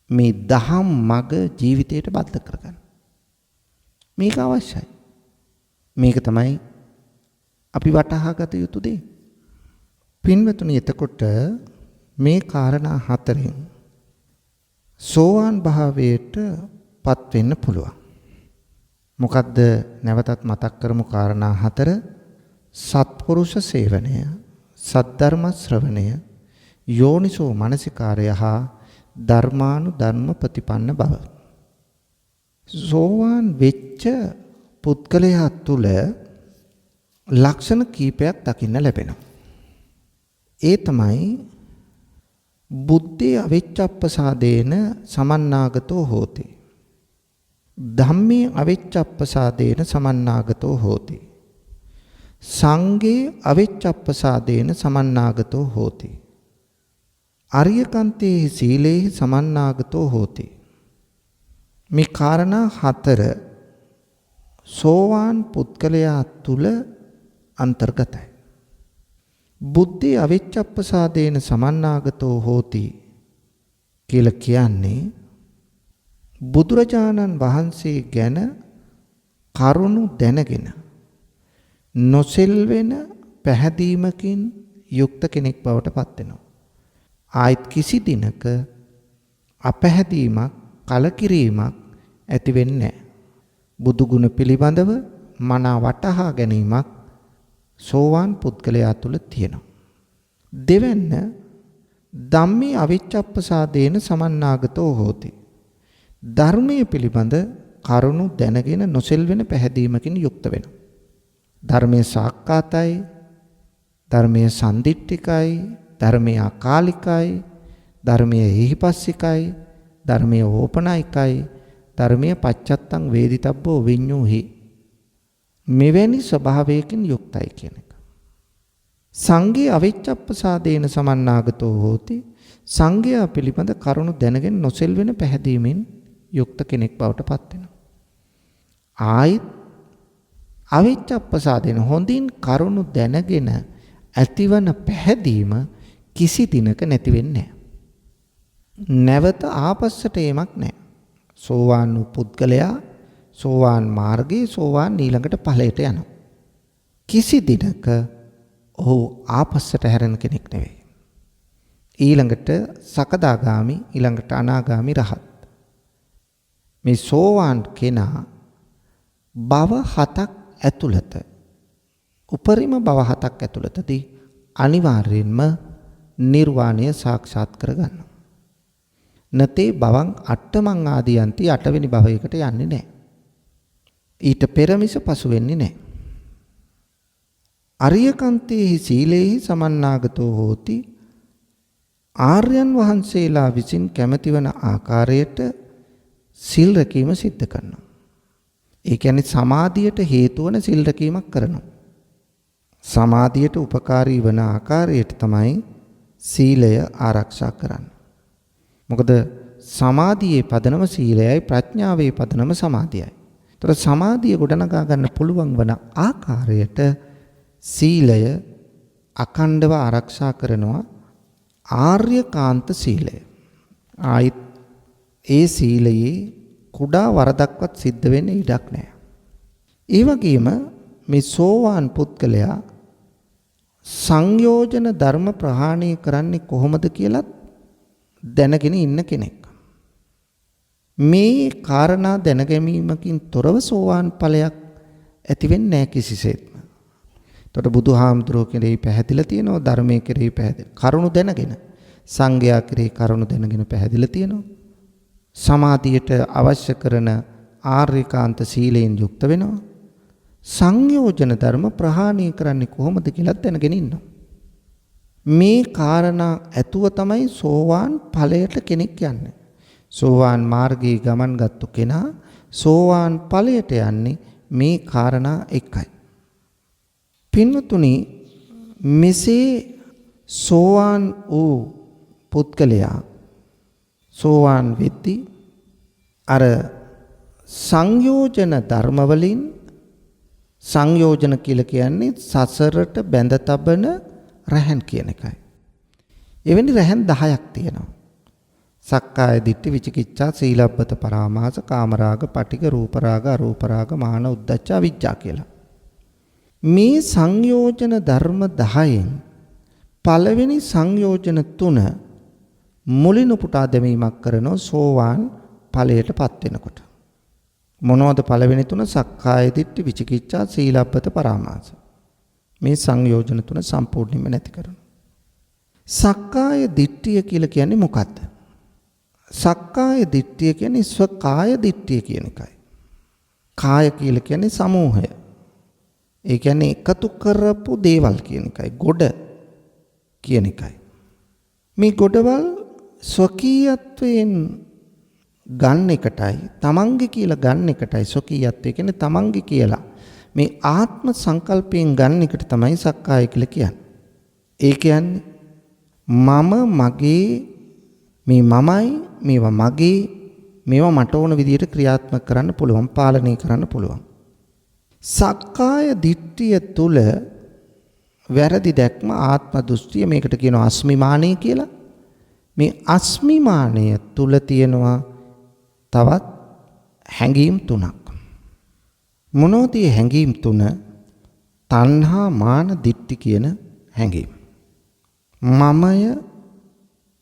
මේ දහම් මඟ ජීවිතයට බද්ධ කරගන්න. මේක අවශ්‍යයි. මේක තමයි අපි වටහා ගත යුතු දේ. පින්වතුනි එතකොට මේ කාරණා 4න් සෝවාන් භාවයට පත් වෙන්න පුළුවන්. මොකද්ද නැවතත් මතක් කරමු කාරණා 4. සත්පුරුෂ සේවනය, සද්ධර්ම ශ්‍රවණය, යෝනිසෝ මනසිකාරය හා ධර්මානුධර්ම ප්‍රතිපන්න බව. සෝවාන් වෙච්ච පුද්ගලයා තුළ ලක්ෂණ කීපයක් දකින්න ලැබෙනවා. ඒ තමයි බුද්ධේ අවිච්ඡප්පසාදේන සමන්නාගතෝ හෝති. ධම්මේ අවිච්ඡප්පසාදේන සමන්නාගතෝ හෝති. සංඝේ අවිච්ඡප්පසාදේන සමන්නාගතෝ හෝති. අරියකන්තේ සීලේ සමන්නාගතෝ හෝති. මේ කාරණා 4 සෝවාන් පුද්ගලයා තුල අන්තර්ගතයි. බුද්ධේ අවිච්ඡප්පසාදේන සමන්නාගතෝ හෝති කියලා කියන්නේ බුදුරජාණන් වහන්සේ ගැන කරුණු දැනගෙන නොසෙල්වෙන පැහැදීමකින් යුක්ත කෙනෙක් බවට පත් වෙනවා. ආයිත් කිසි දිනක අපැහැදීමක්, කලකිරීමක් ඇති වෙන්නේ නැහැ. බුදු ගුණ පිළිබඳව මනා වටහා ගැනීමක් සෝවාන් පුද්ගලයා තුළ තියෙනවා. දෙවැන්න ධම්මේ අවිච්ඡප්පසාදේන සමන්නාගතෝ හෝති. ධර්මයේ පිළිබඳ කරුණු දැනගෙන නොසෙල්වෙන පැහැදීමකින් යුක්ත වෙනවා. ධර්මයේ සාක්කාතයි, ධර්මයේ සම්දිට්ඨිකයි, ධර්මයේ අකාලිකයි, ධර්මයේ හිපස්සිකයි, ධර්මයේ ඕපනායිකයි, ධර්මයේ පච්චත්තං වේදිතබ්බෝ විඤ්ඤෝහි. මෙවැනි ස්වභාවයකින් යුක්තයි කියන එක. සංඝේ අවිච්ඡප්පසාදේන සමන්නාගතෝ හෝති. සංඝයා පිළිබඳ කරුණු දැනගෙන නොසෙල්වෙන පැහැදීමෙන් යුක්ත කෙනෙක් බවට පත් වෙනවා. ආයිත් අවිච්ඡප්පසාදේන හොඳින් කරුණු දැනගෙන ඇතිවන පැහැදීම කිසි දිනක නැති වෙන්නේ නැහැ. නැවත ආපස්සට එීමක් නැහැ. සෝවාන් වූ පුද්ගලයා සෝවාන් මාර්ගයේ සෝවාන් ඊළඟට ඵලයට යනවා. කිසි දිනක ඔහු ආපස්සට හැරෙන කෙනෙක් නෙවෙයි. ඊළඟට සකදාගාමි, ඊළඟට අනාගාමි රහත්. මේ සෝවාන් කෙනා භව 7ක් ඇතුළත, උපරිම භව 7ක් ඇතුළතදී අනිවාර්යෙන්ම නිර්වාණය සාක්ෂාත් කරගන්නවා. නතේ භවං අට්ඨමං ආදියන්ති 8 වෙනි භවයකට යන්නේ නැහැ. ඊට පෙරමිස පසු වෙන්නේ නැහැ. අරියකන්තේහි සීලේහි සමන්නාගතෝ හෝති. ආර්යයන් වහන්සේලා විසින් කැමැති වන ආකාරයට සිල් රැකීම සිද්ධ කරනවා. ඒ කියන්නේ සමාධියට හේතු වන සිල් රැකීමක් කරනවා. සමාධියට උපකාරී වන ආකාරයට තමයි සීලය ආරක්ෂා කරන්නේ. මොකද සමාධියේ පදනම සීලයයි ප්‍රඥාවේ පදනම සමාධියයි. ඒතර සමාධිය ගොඩනගා ගන්න පුළුවන් වන ආකාරයට සීලය අඛණ්ඩව ආරක්ෂා කරනවා ආර්යකාන්ත සීලය. ආයිත් ඒ සීලයේ කුඩා වරදක්වත් සිද්ධ වෙන්න ඉඩක් නැහැ. ඒ වගේම මේ සෝවාන් පුද්ගලයා සංයෝජන ධර්ම ප්‍රහාණය කරන්නේ කොහොමද කියලා දැනගෙන ඉන්න කෙනෙක්. මේ කාරණා දැනගැනීමකින් තොරව සෝවාන් ඵලයක් ඇති වෙන්නේ නැහැ කිසිසේත්ම. එතකොට බුදුහාමුදුරුවෝ කෙරෙහි පැහැදිලා තියෙනවා ධර්මයේ කෙරෙහි පැහැදිලි. කරුණු දැනගෙන සංඝයා කෙරෙහි කරුණු දැනගෙන පැහැදිලා තියෙනවා. සමාධියට අවශ්‍ය කරන ආර්යකාන්ත සීලයෙන් යුක්ත වෙනවා. සංයෝජන ධර්ම ප්‍රහාණය කරන්නේ කොහොමද කියලා දැනගෙන ඉන්නවා. මේ කාරණා ඇතුව තමයි සෝවාන් ඵලයට කෙනෙක් යන්නේ. සෝවාන් මාර්ගයේ ගමන් ගත්තු කෙනා සෝවාන් ඵලයට යන්නේ මේ කාරණා එකයි. පින්වතුනි, මෙසේ සෝවාන් වූ පුද්ගලයා සෝවාන් වෙද්දී අර සංයෝජන ධර්ම වලින් සංයෝජන කියලා කියන්නේ සසරට බැඳ තබන රැහන් කියන එකයි. එවැනි රැහන් 10ක් තියෙනවා. සක්කාය දිට්ඨි, විචිකිච්ඡා, සීලබ්බත පරාමාස, කාමරාග, පටිඝ, රූපරාග, අරූපරාග, මාන, උද්ධච්ච, අවිජ්ජා කියලා. මේ සංයෝජන ධර්ම 10න් පළවෙනි සංයෝජන 3 මුලින් උපුටා දැමීමක් කරන සෝවාන් ඵලයටපත් වෙනකොට. මොනවද පළවෙනි 3? සක්කාය දිට්ඨි, විචිකිච්ඡා, සීලබ්බත පරාමාස. මේ සංයෝජන 3 සම්පූර්ණයෙන්ම නැති කරනවා. සක්කාය දිට්ඨිය කියලා කියන්නේ මොකක්ද? සක්කාය දිට්ඨිය කියන්නේ ස්වකාය දිට්ඨිය කියන එකයි. කාය කියලා කියන්නේ සමූහය. ඒ කියන්නේ එකතු කරපු දේවල් කියන එකයි. ගොඩ කියන එකයි. මේ ගොඩවල් ස්වකීයත්වයෙන් ගන්න එකටයි තමන්ගේ කියලා ගන්න එකටයි ස්වකීයත්වය කියන්නේ තමන්ගේ කියලා මේ ආත්ම සංකල්පයෙන් ගන්න එකට තමයි සක්කාය කියලා කියන්නේ. ඒ කියන්නේ මම මගේ මේ මමයි මේවා මගේ මේවා මට ඕන විදිහට ක්‍රියාත්මක කරන්න පුළුවන්, පාලනය කරන්න පුළුවන්. සක්කාය දිට්ඨිය තුල වැරදි දැක්ම ආත්ම දෘෂ්ටිය, මේකට කියනවා අස්මිමානය කියලා. මේ අස්මිමානය තුල තියෙනවා තවත් හැඟීම් 3ක්. මොනවද මේ හැඟීම් 3? තණ්හා, මාන, දිට්ඨි කියන හැඟීම්. මමය,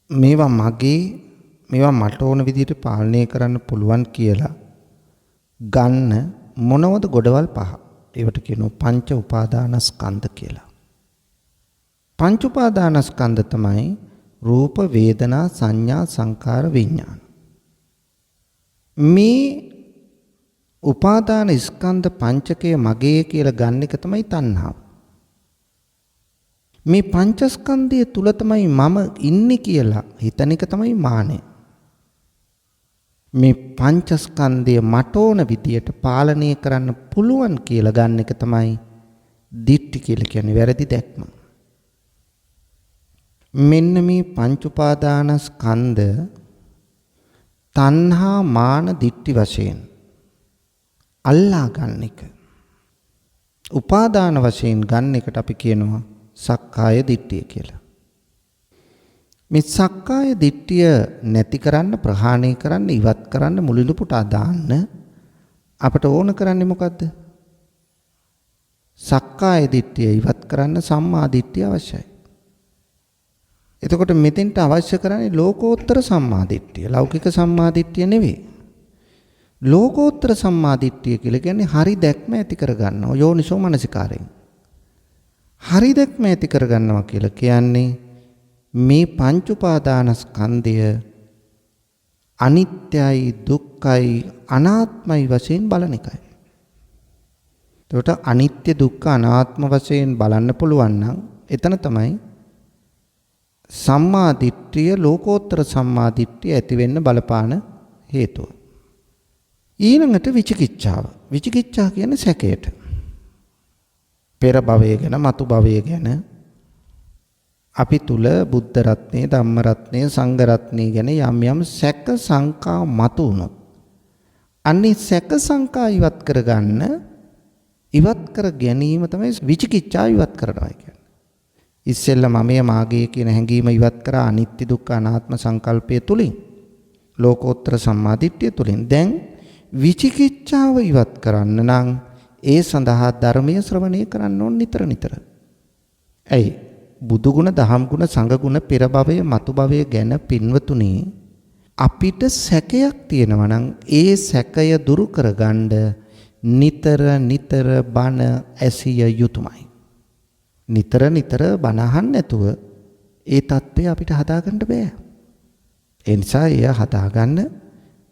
මේවා මගේ, මේවා මට ඕන විදිහට පාලනය කරන්න පුළුවන් කියලා ගන්න මොනවද ගොඩවල් 5. ඒවට කියනවා පංච උපාදානස්කන්ධ කියලා. පංච උපාදානස්කන්ධ තමයි රූප, වේදනා, සංඥා, සංකාර, විඥාන. මේ උපාදාන ස්කන්ධ පංචකය මගේ කියලා ගන්න එක තමයි තණ්හාව. මේ පංචස්කන්ධය තුල තමයි මම ඉන්නේ කියලා හිතන එක තමයි මානය. මේ පංචස්කන්ධය මට ඕන විදියට පාලනය කරන්න පුළුවන් කියලා ගන්න එක තමයි දිට්ඨි කියලා කියන්නේ, වැරදි දැක්ම. මෙන්න මේ පංච උපාදානස්කන්ධ තණ්හා, මාන, දිට්ඨි වශයෙන් අල්ලා ගන්න එක. උපාදාන වශයෙන් ගන්න එකට අපි කියනවා සක්කාය දිට්ඨිය කියලා. මේ සක්කාය දිට්ඨිය නැති කරන්න, ප්‍රහාණය කරන්න, ඉවත් කරන්න, මුලිනු පුටා දාන්න අපට ඕන කරන්නේ මොකද්ද? සක්කාය දිට්ඨිය ඉවත් කරන්න සම්මා දිට්ඨිය අවශ්‍යයි. එතකොට මෙතෙන්ට අවශ්‍ය කරන්නේ ලෝකෝත්තර සම්මා දිට්ඨිය. ලෞකික සම්මා දිට්ඨිය නෙවෙයි. ලෝකෝත්තර සම්මා දිට්ඨිය කියලා කියන්නේ හරි දැක්ම ඇති කරගන්නවා යෝනිසෝ මනසිකාරයෙන්. හරි දැක්ම ඇති කරගන්නවා කියලා කියන්නේ මේ පංච උපාදානස්කන්ධය අනිත්‍යයි, දුක්ඛයි, අනාත්මයි වශයෙන් බලන එකයි. එතකොට අනිත්‍ය, දුක්ඛ, අනාත්ම වශයෙන් බලන්න පුළුවන් නම් එතන තමයි සම්මා දිට්ඨිය, ලෝකෝත්තර සම්මා දිට්ඨිය ඇති වෙන්න බලපාන හේතුව. ඊළඟට විචිකිච්ඡාව. විචිකිච්ඡා කියන්නේ සැකයට. පෙර භවය ගැන, මතු භවය ගැන අපි තුල බුද්ධ රත්නය, ධම්ම රත්නය, සංඝ රත්නය ගැන යම් යම් සැක සංකා මතු වුණොත් අන්නේ සැක සංකා ඉවත් කරගන්න ඉවත් කර ගැනීම තමයි විචිකිච්ඡා ඉවත් කරනවා කියන්නේ. ඉස්සෙල්ලා මමයේ මාගේ කියන හැඟීම ඉවත් කරා අනිත්‍ය දුක්ඛ අනාත්ම සංකල්පය තුලින් ලෝකෝත්තර සම්මාදිට්ඨිය තුලින් දැන් විචිකිච්ඡාව ඉවත් කරන්න නම් ඒ සඳහා ධර්මයේ ශ්‍රවණය කරන්න ඕන නිතර නිතර. ඇයි? බුදු ගුණ, දහම් ගුණ, සංඝ ගුණ, පෙර භවයේ, මතු භවයේ ගැන පින්වතුනි අපිට සැකයක් තියෙනවා නම් ඒ සැකය දුරු කරගන්න නිතර නිතර බණ ඇසිය යුතුයමයි. නිතර නිතර බණ අහන්න නැතුව ඒ தත්ත්වය අපිට හදාගන්න බෑ. ඒ නිසා එය හදාගන්න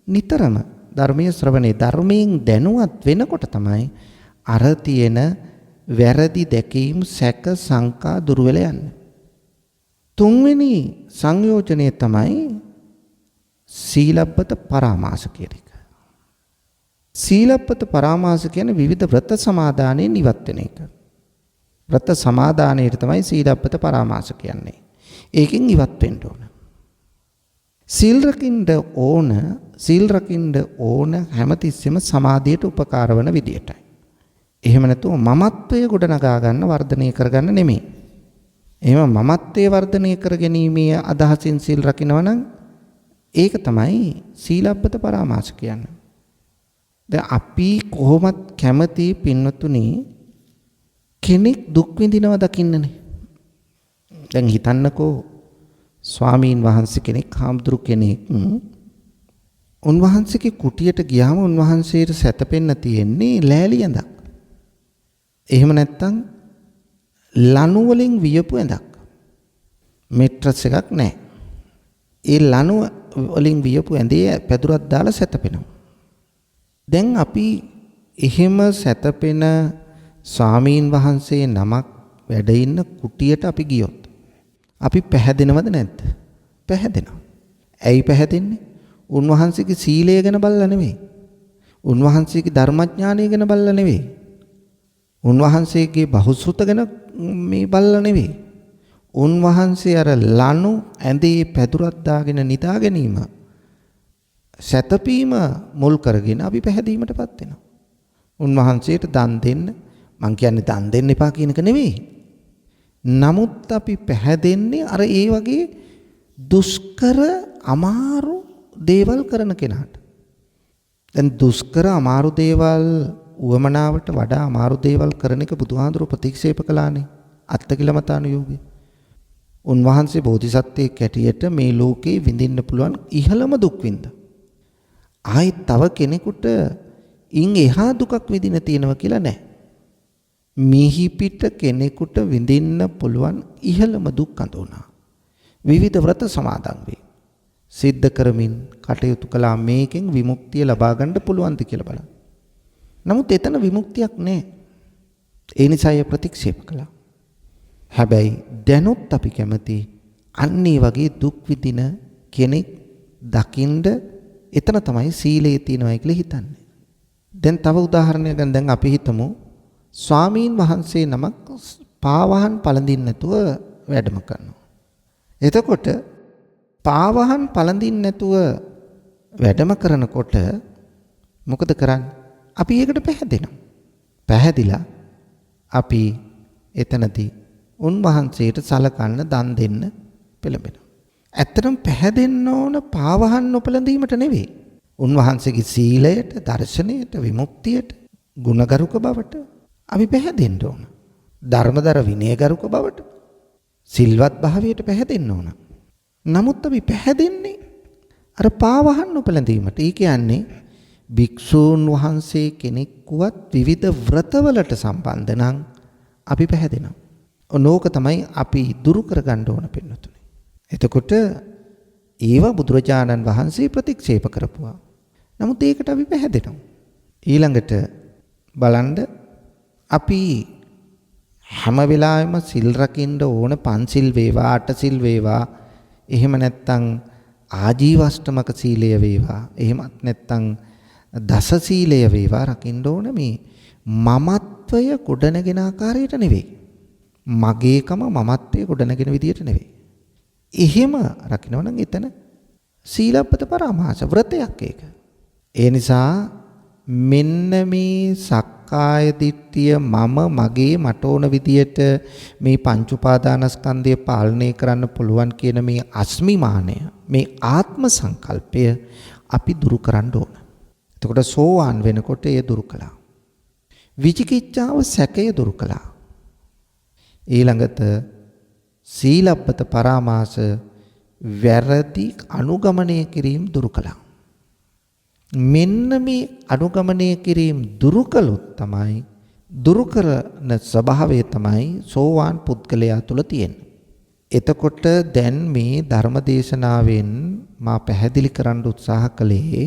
නිතරම ධර්මයේ ශ්‍රවණේ ධර්මයෙන් දැනුවත් වෙනකොට තමයි අර තියෙන වැරදි දැකීම් සැක සංකා දුරු වෙලා යන්නේ. තුන්වෙනි සංයෝජනය තමයි සීලබ්බත පරාමාස කියන එක. සීලබ්බත පරාමාස කියන්නේ විවිධ व्रत සමාදානයෙන් ඉවත් වෙන එක. व्रत සමාදානයේ තමයි සීලබ්බත පරාමාස කියන්නේ. ඒකෙන් ඉවත් වෙන්න ඕන. සීල් රකින්න ඕන හැමතිස්සෙම සමාධියට උපකාර වන විදියටයි. එහෙම නැතුව මමත්වයේ ගොඩනගා ගන්න වර්ධනය කරගන්න නෙමෙයි. එහෙම මමත්වයේ වර්ධනය කර ගැනීමේ අදහසින් සීල් රකින්නවා නම් ඒක තමයි සීලබ්බත පරාමාස කියන්නේ. දැන් අපි කොහොමත් කැමති පින්වතුනි කෙනෙක් දුක් විඳිනවා දකින්නනේ. දැන් හිතන්නකෝ ස්වාමීන් වහන්සේ කෙනෙක්, හාමුදුරු කෙනෙක් උන්වහන්සේගේ කුටියට ගියාම උන්වහන්සේට සැතපෙන්න තියෙන්නේ ලෑලි ඇඳක්. එහෙම නැත්නම් ලණු වලින් වියපු ඇඳක්. මෙට්‍රස් එකක් නැහැ. ඒ ලණු වලින් වියපු ඇඳේ පැදුරක් දාලා සැතපෙනවා. දැන් අපි එහෙම සැතපෙන ස්වාමීන් වහන්සේ නමක් වැඩ ඉන්න කුටියට අපි ගියොත් අපි පැහැදෙනවද නැද්ද? පැහැදෙනවා. ඇයි පැහැදෙන්නේ? උන්වහන්සේගේ සීලය ගැන බලලා නෙවෙයි. උන්වහන්සේගේ ධර්මඥානය ගැන බලලා නෙවෙයි. උන්වහන්සේගේ බහුශෘත ගැන මේ බලලා නෙවෙයි. උන්වහන්සේ අර ලණු ඇඳේ පැදුරක් දාගෙන නිදා ගැනීම සැතපීම මුල් කරගෙන අපි පැහැදීමටපත් වෙනවා. උන්වහන්සේට දන් දෙන්න, මං කියන්නේ දන් දෙන්න එපා කියන එක නෙවෙයි. නමුත් අපි පැහැදෙන්නේ අර ඒ වගේ දුෂ්කර අමාරු දේවල් කරන කෙනාට. දැන් දුෂ්කර අමාරු දේවල් උවමනාවට වඩා අමාරු දේවල් කරන එක බුදුහාඳුර ප්‍රතික්ෂේප කළානේ. අත්තකිලමතානුයෝගය. උන්වහන්සේ බෝධිසත්වයෙක් හැටියට මේ ලෝකේ විඳින්න පුළුවන් ඉහළම දුක් විඳා. ආයි තව කෙනෙකුට ඉන් එහා දුකක් විඳින්න තියෙනවා කියලා නැහැ. මිහි පිට කෙනෙකුට විඳින්න පුළුවන් ඉහළම දුක් අඳුනා. විවිධ व्रत සමාදන් වේ. සිද්ධ කරමින් කටයුතු කළා මේකෙන් විමුක්තිය ලබා ගන්න පුළුවන්ද කියලා බලන්න. නමුත් එතන විමුක්තියක් නැහැ. ඒ නිසා ඒ ප්‍රතික්ෂේප කළා. හැබැයි දැනුත් අපි කැමති අන්නේ වගේ දුක් විඳින කෙනෙක් දකින්ද එතන තමයි සීලයේ තියෙනවා කියලා හිතන්නේ. දැන් තව උදාහරණයක් ගන්න. දැන් අපි හිතමු ස්වාමීන් වහන්සේ නමක් පාවහන් පළඳින්න නැතුව වැඩම කරනවා. එතකොට පාවහන් පළඳින්න නැතුව වැඩම කරනකොට මොකද කරන්නේ? අපි ඒකට පැහැදෙනවා. පැහැදිලා අපි එතනදී උන්වහන්සේට සලකන්න දන් දෙන්න පෙළඹෙනවා. ඇත්තටම පැහැදෙන්න ඕන පාවහන් නොපළඳීමට නෙවෙයි. උන්වහන්සේගේ සීලයට, දර්ශනයට, විමුක්තියට, ගුණගරුක බවට අපි පැහැදෙන්න ඕන. ධර්මදර විනයගරුක බවට, සිල්වත් භාවයට පැහැදෙන්න ඕන. නමුත් අපි පැහැදෙන්නේ අර පාවහන් නොපළඳීමට. ඒ කියන්නේ භික්ෂූන් වහන්සේ කෙනෙක්වත් විවිධ ව්‍රතවලට සම්බන්ධ නම් අපි පැහැදෙනවා. ඕක තමයි අපි දුරු කරගන්න ඕන පින්නතුනේ. එතකොට ඒවා බුදුරජාණන් වහන්සේ ප්‍රතික්ෂේප කරපුවා. නමුත් ඒකට අපි පැහැදෙනවා. ඊළඟට බලන්න අපි හැම වෙලාවෙම සිල් රකින්න ඕන පන්සිල් වේවා, අටසිල් වේවා, එහෙම නැත්නම් ආජීවෂ්ටමක සීලය වේවා, එහෙමත් නැත්නම් දස සීලය වේවා රකින්න ඕන මේ මමත්වය ගොඩනගෙන ආකාරයට නෙවෙයි. මගේකම මමත්වයේ ගොඩනගෙන විදියට නෙවෙයි. එහෙම රකින්න නම් එතන සීලබ්බත පරාමාස වෘතයක් ඒක. ඒ නිසා මෙන්න මේ සක්කාය දිට්ඨිය මම මගේ මට ඕන විදියට මේ පංච උපාදානස්කන්ධය පාලනය කරන්න පුළුවන් කියන මේ අස්මිමානය මේ ආත්ම සංකල්පය අපි දුරු කරන්න ඕන. එතකොට සෝවාන් වෙනකොට ඒ දුරු කළා. විචිකිච්ඡාව සැකය දුරු කළා. ඊළඟට සීලබ්බත පරාමාස වැරදි අනුගමනය කිරීම දුරු කළා. මෙන්න මේ අනුගමනය කිරීම දුරු කළොත් තමයි දුරු කරන ස්වභාවය තමයි සෝවාන් පුද්ගලයා තුල තියෙන්නේ. එතකොට දැන් මේ ධර්මදේශනාවෙන් මා පැහැදිලි කරන්න උත්සාහ කළේ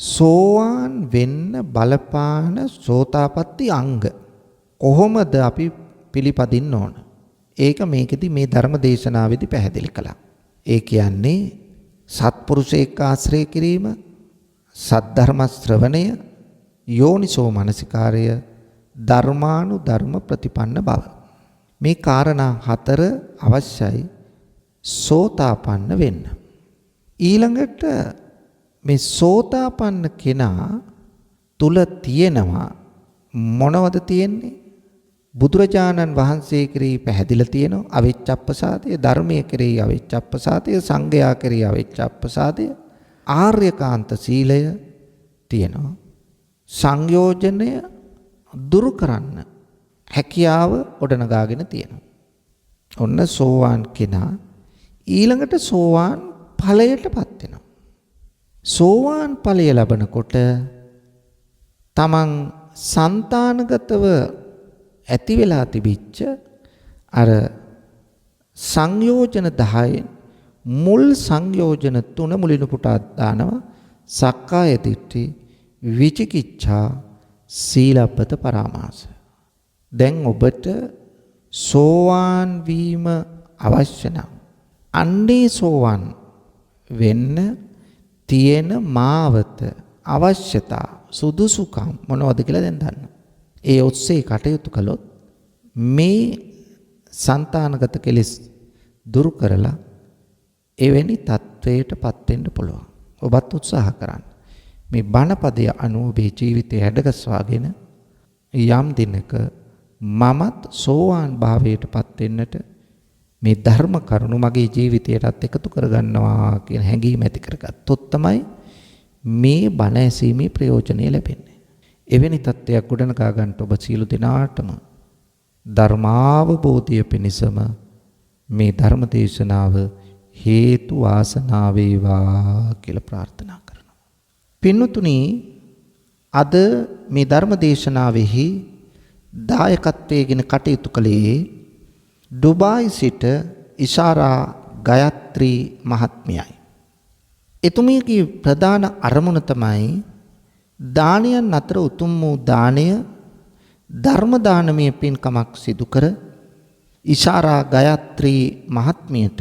සෝවාන් වෙන්න බලපාන සෝතාපට්ටි අංග කොහොමද අපි පිළිපදින්න ඕන? ඒක මේකෙදි මේ ධර්මදේශනාවේදී පැහැදිලි කළා. ඒ කියන්නේ සත්පුරුෂයෙක් ආශ්‍රය කිරීම, සද්ධර්ම ශ්‍රවණය, යෝනිසෝ මනසිකාරය, ධර්මානුධර්ම ප්‍රතිපන්න බව. මේ කාරණා 4 අවශ්‍යයි සෝතාපන්න වෙන්න. ඊළඟට මේ සෝතාපන්න කෙනා තුල තියෙනවා මොනවද තියෙන්නේ? බුදුරජාණන් වහන්සේ කෙරෙහි පැහැදිලා තියෙනවා අවිච්ඡප්පසාදය, ධර්මයේ කෙරෙහි අවිච්ඡප්පසාදය, සංඝයා කෙරෙහි අවිච්ඡප්පසාදය, ආර්යකාන්ත සීලය තියෙනවා. සංයෝජනය දුරු කරන්න හැකියාව ගොඩනගාගෙන තියෙනවා. ඔන්න සෝවාන් කෙනා ඊළඟට සෝවාන් ඵලයටපත් වෙනවා. සෝවාන් ඵලය ලැබනකොට තමන් సంతానගතව ඇති වෙලා තිබිච්ච අර සංයෝජන 10 මුල් සංයෝජන 3 මුලින් පුටා දානවා. සක්කාය දිට්ඨි, විචිකිච්ඡා, සීලබ්බත පරාමාස. දැන් ඔබට සෝවාන් වීම අවශ්‍ය නම් අන්නේ සෝවාන් වෙන්න තියෙන මාවත අවශ්‍යතා සුදුසුකම් මොනවද කියලා දැන් දන්න. ඒ ඔස්සේ කටයුතු කළොත් මේ సంతానගත කෙලෙස් දුරු කරලා එවැනි තත්වයටපත් වෙන්න පුළුවන්. ඔබත් උත්සාහ කරන්න. මේ බණපදය අනුව ඔබේ ජීවිතය හැඩගස්වාගෙන යම් දිනක මමත් සෝවාන් භාවයටපත් වෙන්නට මේ ධර්ම කරුණු මගේ ජීවිතයටත් එකතු කරගන්නවා කියන හැඟීම ඇති කරගත්තොත් තමයි මේ බණ ඇසීමේ ප්‍රයෝජනය ලැබෙන්නේ. එවැනි තත්ත්වයක් ගොඩනගා ගන්නට ඔබ සියලු දෙනාටම ධර්මාවබෝධය පිණිසම මේ ධර්ම දේශනාව හේතු වාසනා වේවා කියලා ප්‍රාර්ථනා කරනවා. පින්වතුනි, අද මේ ධර්ම දේශනාවෙහි දායකත්වයෙන් කටයුතු කළේ ඩුබායි සිට ඉෂාරා ගයත්‍රී මහත්මියයි. එතුමියගේ ප්‍රධාන අරමුණ තමයි දානයන් අතර උතුම් වූ දාණය ධර්ම දානමය පින්කමක් සිදු කර ඉෂාරා ගයත්‍රී මහත්මියට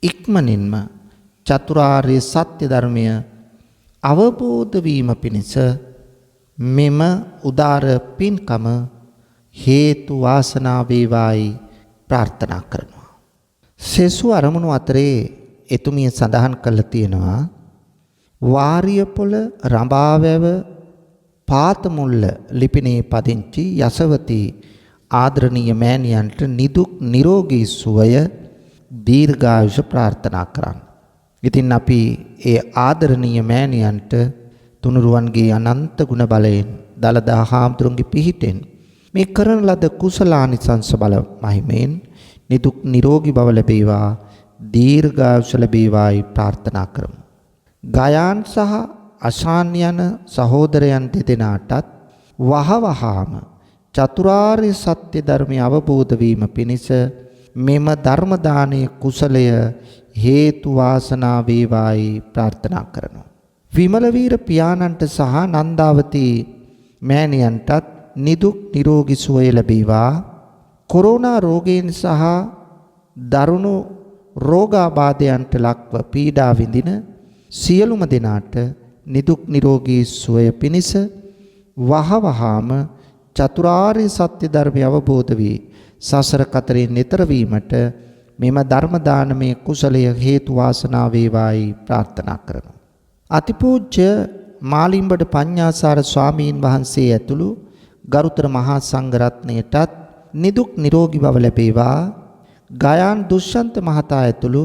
ඉක්මනින්ම චතුරාර්ය සත්‍ය ධර්මය අවබෝධ වීම පිණිස මෙම උදාර පින්කම හේතු වාසනා වේවායි ප්‍රාර්ථනා කරනවා. සෙසු අරමුණු අතරේ එතුමිය සඳහන් කළා තියෙනවා වාරියපොළ රඹාවැව පාතමුල්ල ලිපිනේ පදිංචි යසවතී ආදරණීය මෑණියන්ට නිදුක් නිරෝගී සුවය දීර්ඝායුෂ ප්‍රාර්ථනා කරන්න. ඉතින් අපි ඒ ආදරණීය මෑණියන්ට තුනුරුවන්ගේ අනන්ත ගුණ බලයෙන් දලදා හාමුදුරුවන්ගේ පිහිටෙන් මේ කරන ලද කුසලානිසංස බල මහිමෙන් නිදුක් නිරෝගී බව ලැබේවා දීර්ඝායුෂ ලැබේවායි ප්‍රාර්ථනා කරමු. ගයාන් සහ අශාන් යන සහෝදරයන් දෙදෙනාටත් වහවහාම චතුරාර්ය සත්‍ය ධර්මය අවබෝධ වීම පිණිස මෙම ධර්ම දානයේ කුසලය හේතු වාසනා වේවායි ප්‍රාර්ථනා කරනවා. විමල වීර පියාණන්ට සහ නන්දාවතී මෑණියන්ටත් නිදුක් නිරෝගී සුවය ලැබේවා. කොරෝනා රෝගයෙන් සහ දරුණු රෝගාබාධයන්ට ලක්ව පීඩා විඳින සියලුම දෙනාට නිදුක් නිරෝගී සුවය පිණිස වහවහාම චතුරාර්ය සත්‍ය ධර්මය අවබෝධ වී සසර කතරේ නිතර වීමට මෙම ධර්ම දානමය කුසලය හේතු වාසනා වේවායි ප්‍රාර්ථනා කරනවා. අතිපූජ්‍ය මාලිම්බඩ පඤ්ඤාසාර ස්වාමීන් වහන්සේ ඇතුළු ගරුතර මහා සංඝරත්නයටත් නිදුක් නිරෝගී බව ලැබේවා. ගයාන් දුෂ්යන්ත මහතා ඇතුළු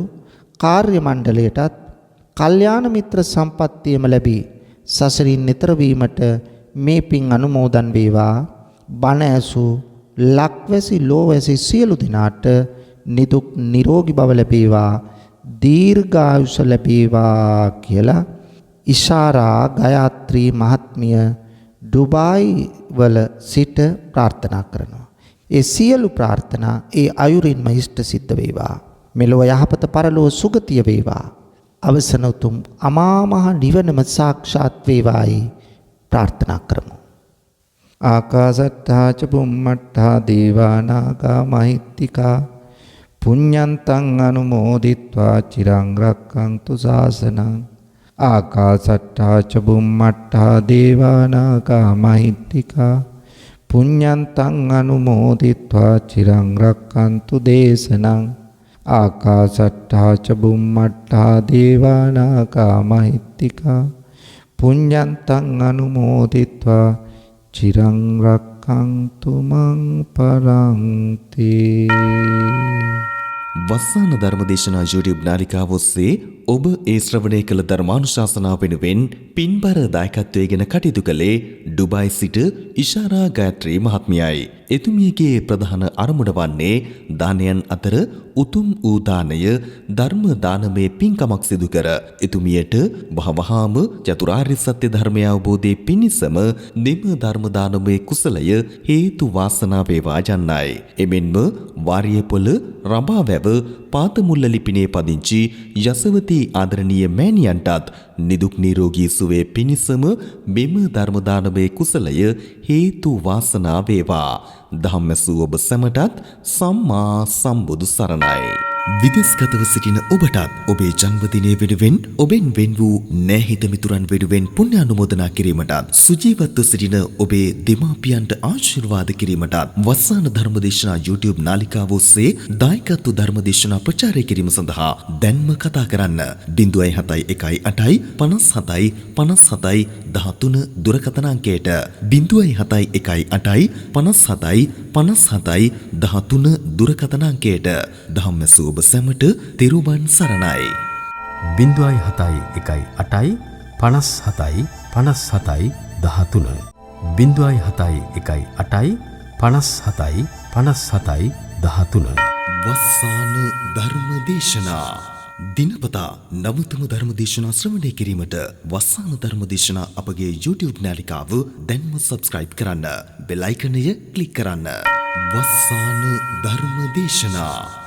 කාර්ය මණ්ඩලයටත් කල්යාණ මිත්‍ර සම්පත්තියම ලැබී සසරින් නිතර වීමට මේ පින් අනුමෝදන් වේවා. බණ ඇසූ ලක්වැසි ලෝවැසි සියලු දෙනාට නිදුක් නිරෝගී බව ලැබේවා, දීර්ඝායුෂ ලැබේවා කියලා ඉෂාරා ගයාත්‍රී මහත්මිය ඩුබායි වල සිට ප්‍රාර්ථනා කරනවා. ඒ සියලු ප්‍රාර්ථනා ඒ අයුරින්ම ඉෂ්ට සිද්ධ වේවා. මෙලොව යහපත පරලොව සුගතිය වේවා. අවසන උතුම් අමා මහ නිවනම සාක්ෂාත් වේවායි ප්‍රාර්ථනා කරමු. ආකාසට්ඨා ච බුම්මට්ඨා දේවා නාග මහිත්‍තිකා පුඤ්ඤන්තං අනුමෝදිත්වා චිරං රක්ඛන්තු ශාසනං. ආකාසට්ඨා ච බුම්මට්ඨා දේවා නාග මහිත්‍තිකා පුඤ්ඤන්තං අනුමෝදිත්වා චිරං රක්ඛන්තු දේශනං. ආකාසට්ඨා ච බුම්මට්ඨා දේවා නාග මහිත්‍තිකා පුඤ්ඤන්තං අනුමෝදිත්වා චිරං රක්ඛන්තු මං පරන්ති. වස්සාන ධර්මදේශනා YouTube නාලිකාව ඔස්සේ ඔබ ඒ ශ්‍රවණය කළ ධර්මානුශාසනාව වෙනුවෙන් පින්බර දායකත්වයෙන් කටයුතු කළේ ඩුබායි සිට ඉෂාරා ගායත්‍රී මහත්මියයි. එතුමියගේ ප්‍රධාන අරමුණ වන්නේ දානයන් අතර උතුම් වූ දානය ධර්ම දානමය පින්කමක් සිදු කර එතුමියට වහවහාම චතුරාර්ය සත්‍ය ධර්මය අවබෝධයේ පිණිසම නිම ධර්ම දානමය කුසලය හේතු වාසනා වේවා යන්නයි. එමෙන්ම වාරියපොළ රඹාවැව පාතමුල්ල ලිපිනේ පදිංචි යසවතී ආදරණීය මෑණියන්ටත් නිදුක් නිරෝගී සුවය පිණිසම මෙම ධර්ම දානමය කුසලය හේතු වාසනා වේවා. ධම්මසු ඔබ සැමටත් සම්මා සම්බුදු සරණයි. විදේශගතව සිටින ඔබටත් ඔබේ ජන්මදිනය වෙනුවෙන් ඔබෙන් වෙන් වූ නැහිත මිතුරන් වෙනුවෙන් පුණ්‍යානුමෝදනා කිරීමටත් සුජීවත්ව සිටින ඔබේ දෙමාපියන්ට ආශිර්වාද කිරීමටත් වස්සාන ධර්මදේශනා YouTube නාලිකාව ඔස්සේ දායකත්ව ධර්මදේශනා ප්‍රචාරය කිරීම සඳහා දැන්ම කතා කරන්න 071 57 57 13 දුරකථන අංකයට 071 57 57 13 දුරකථන අංකයට. ධම්මසු ඔබ සැමට තෙරුවන් සරණයි. 0.71 8 57 57 13 0.71 8 57 57 13. වස්සාන ධර්මදේශනා දිනපතා නවතම ධර්මදේශනා ශ්‍රවණය කිරීමට වස්සාන ධර්මදේශනා අපගේ YouTube නාලිකාව දැන්ම subscribe කරන්න. බෙල් අයිකනය ක්ලික් කරන්න. වස්සාන ධර්මදේශනා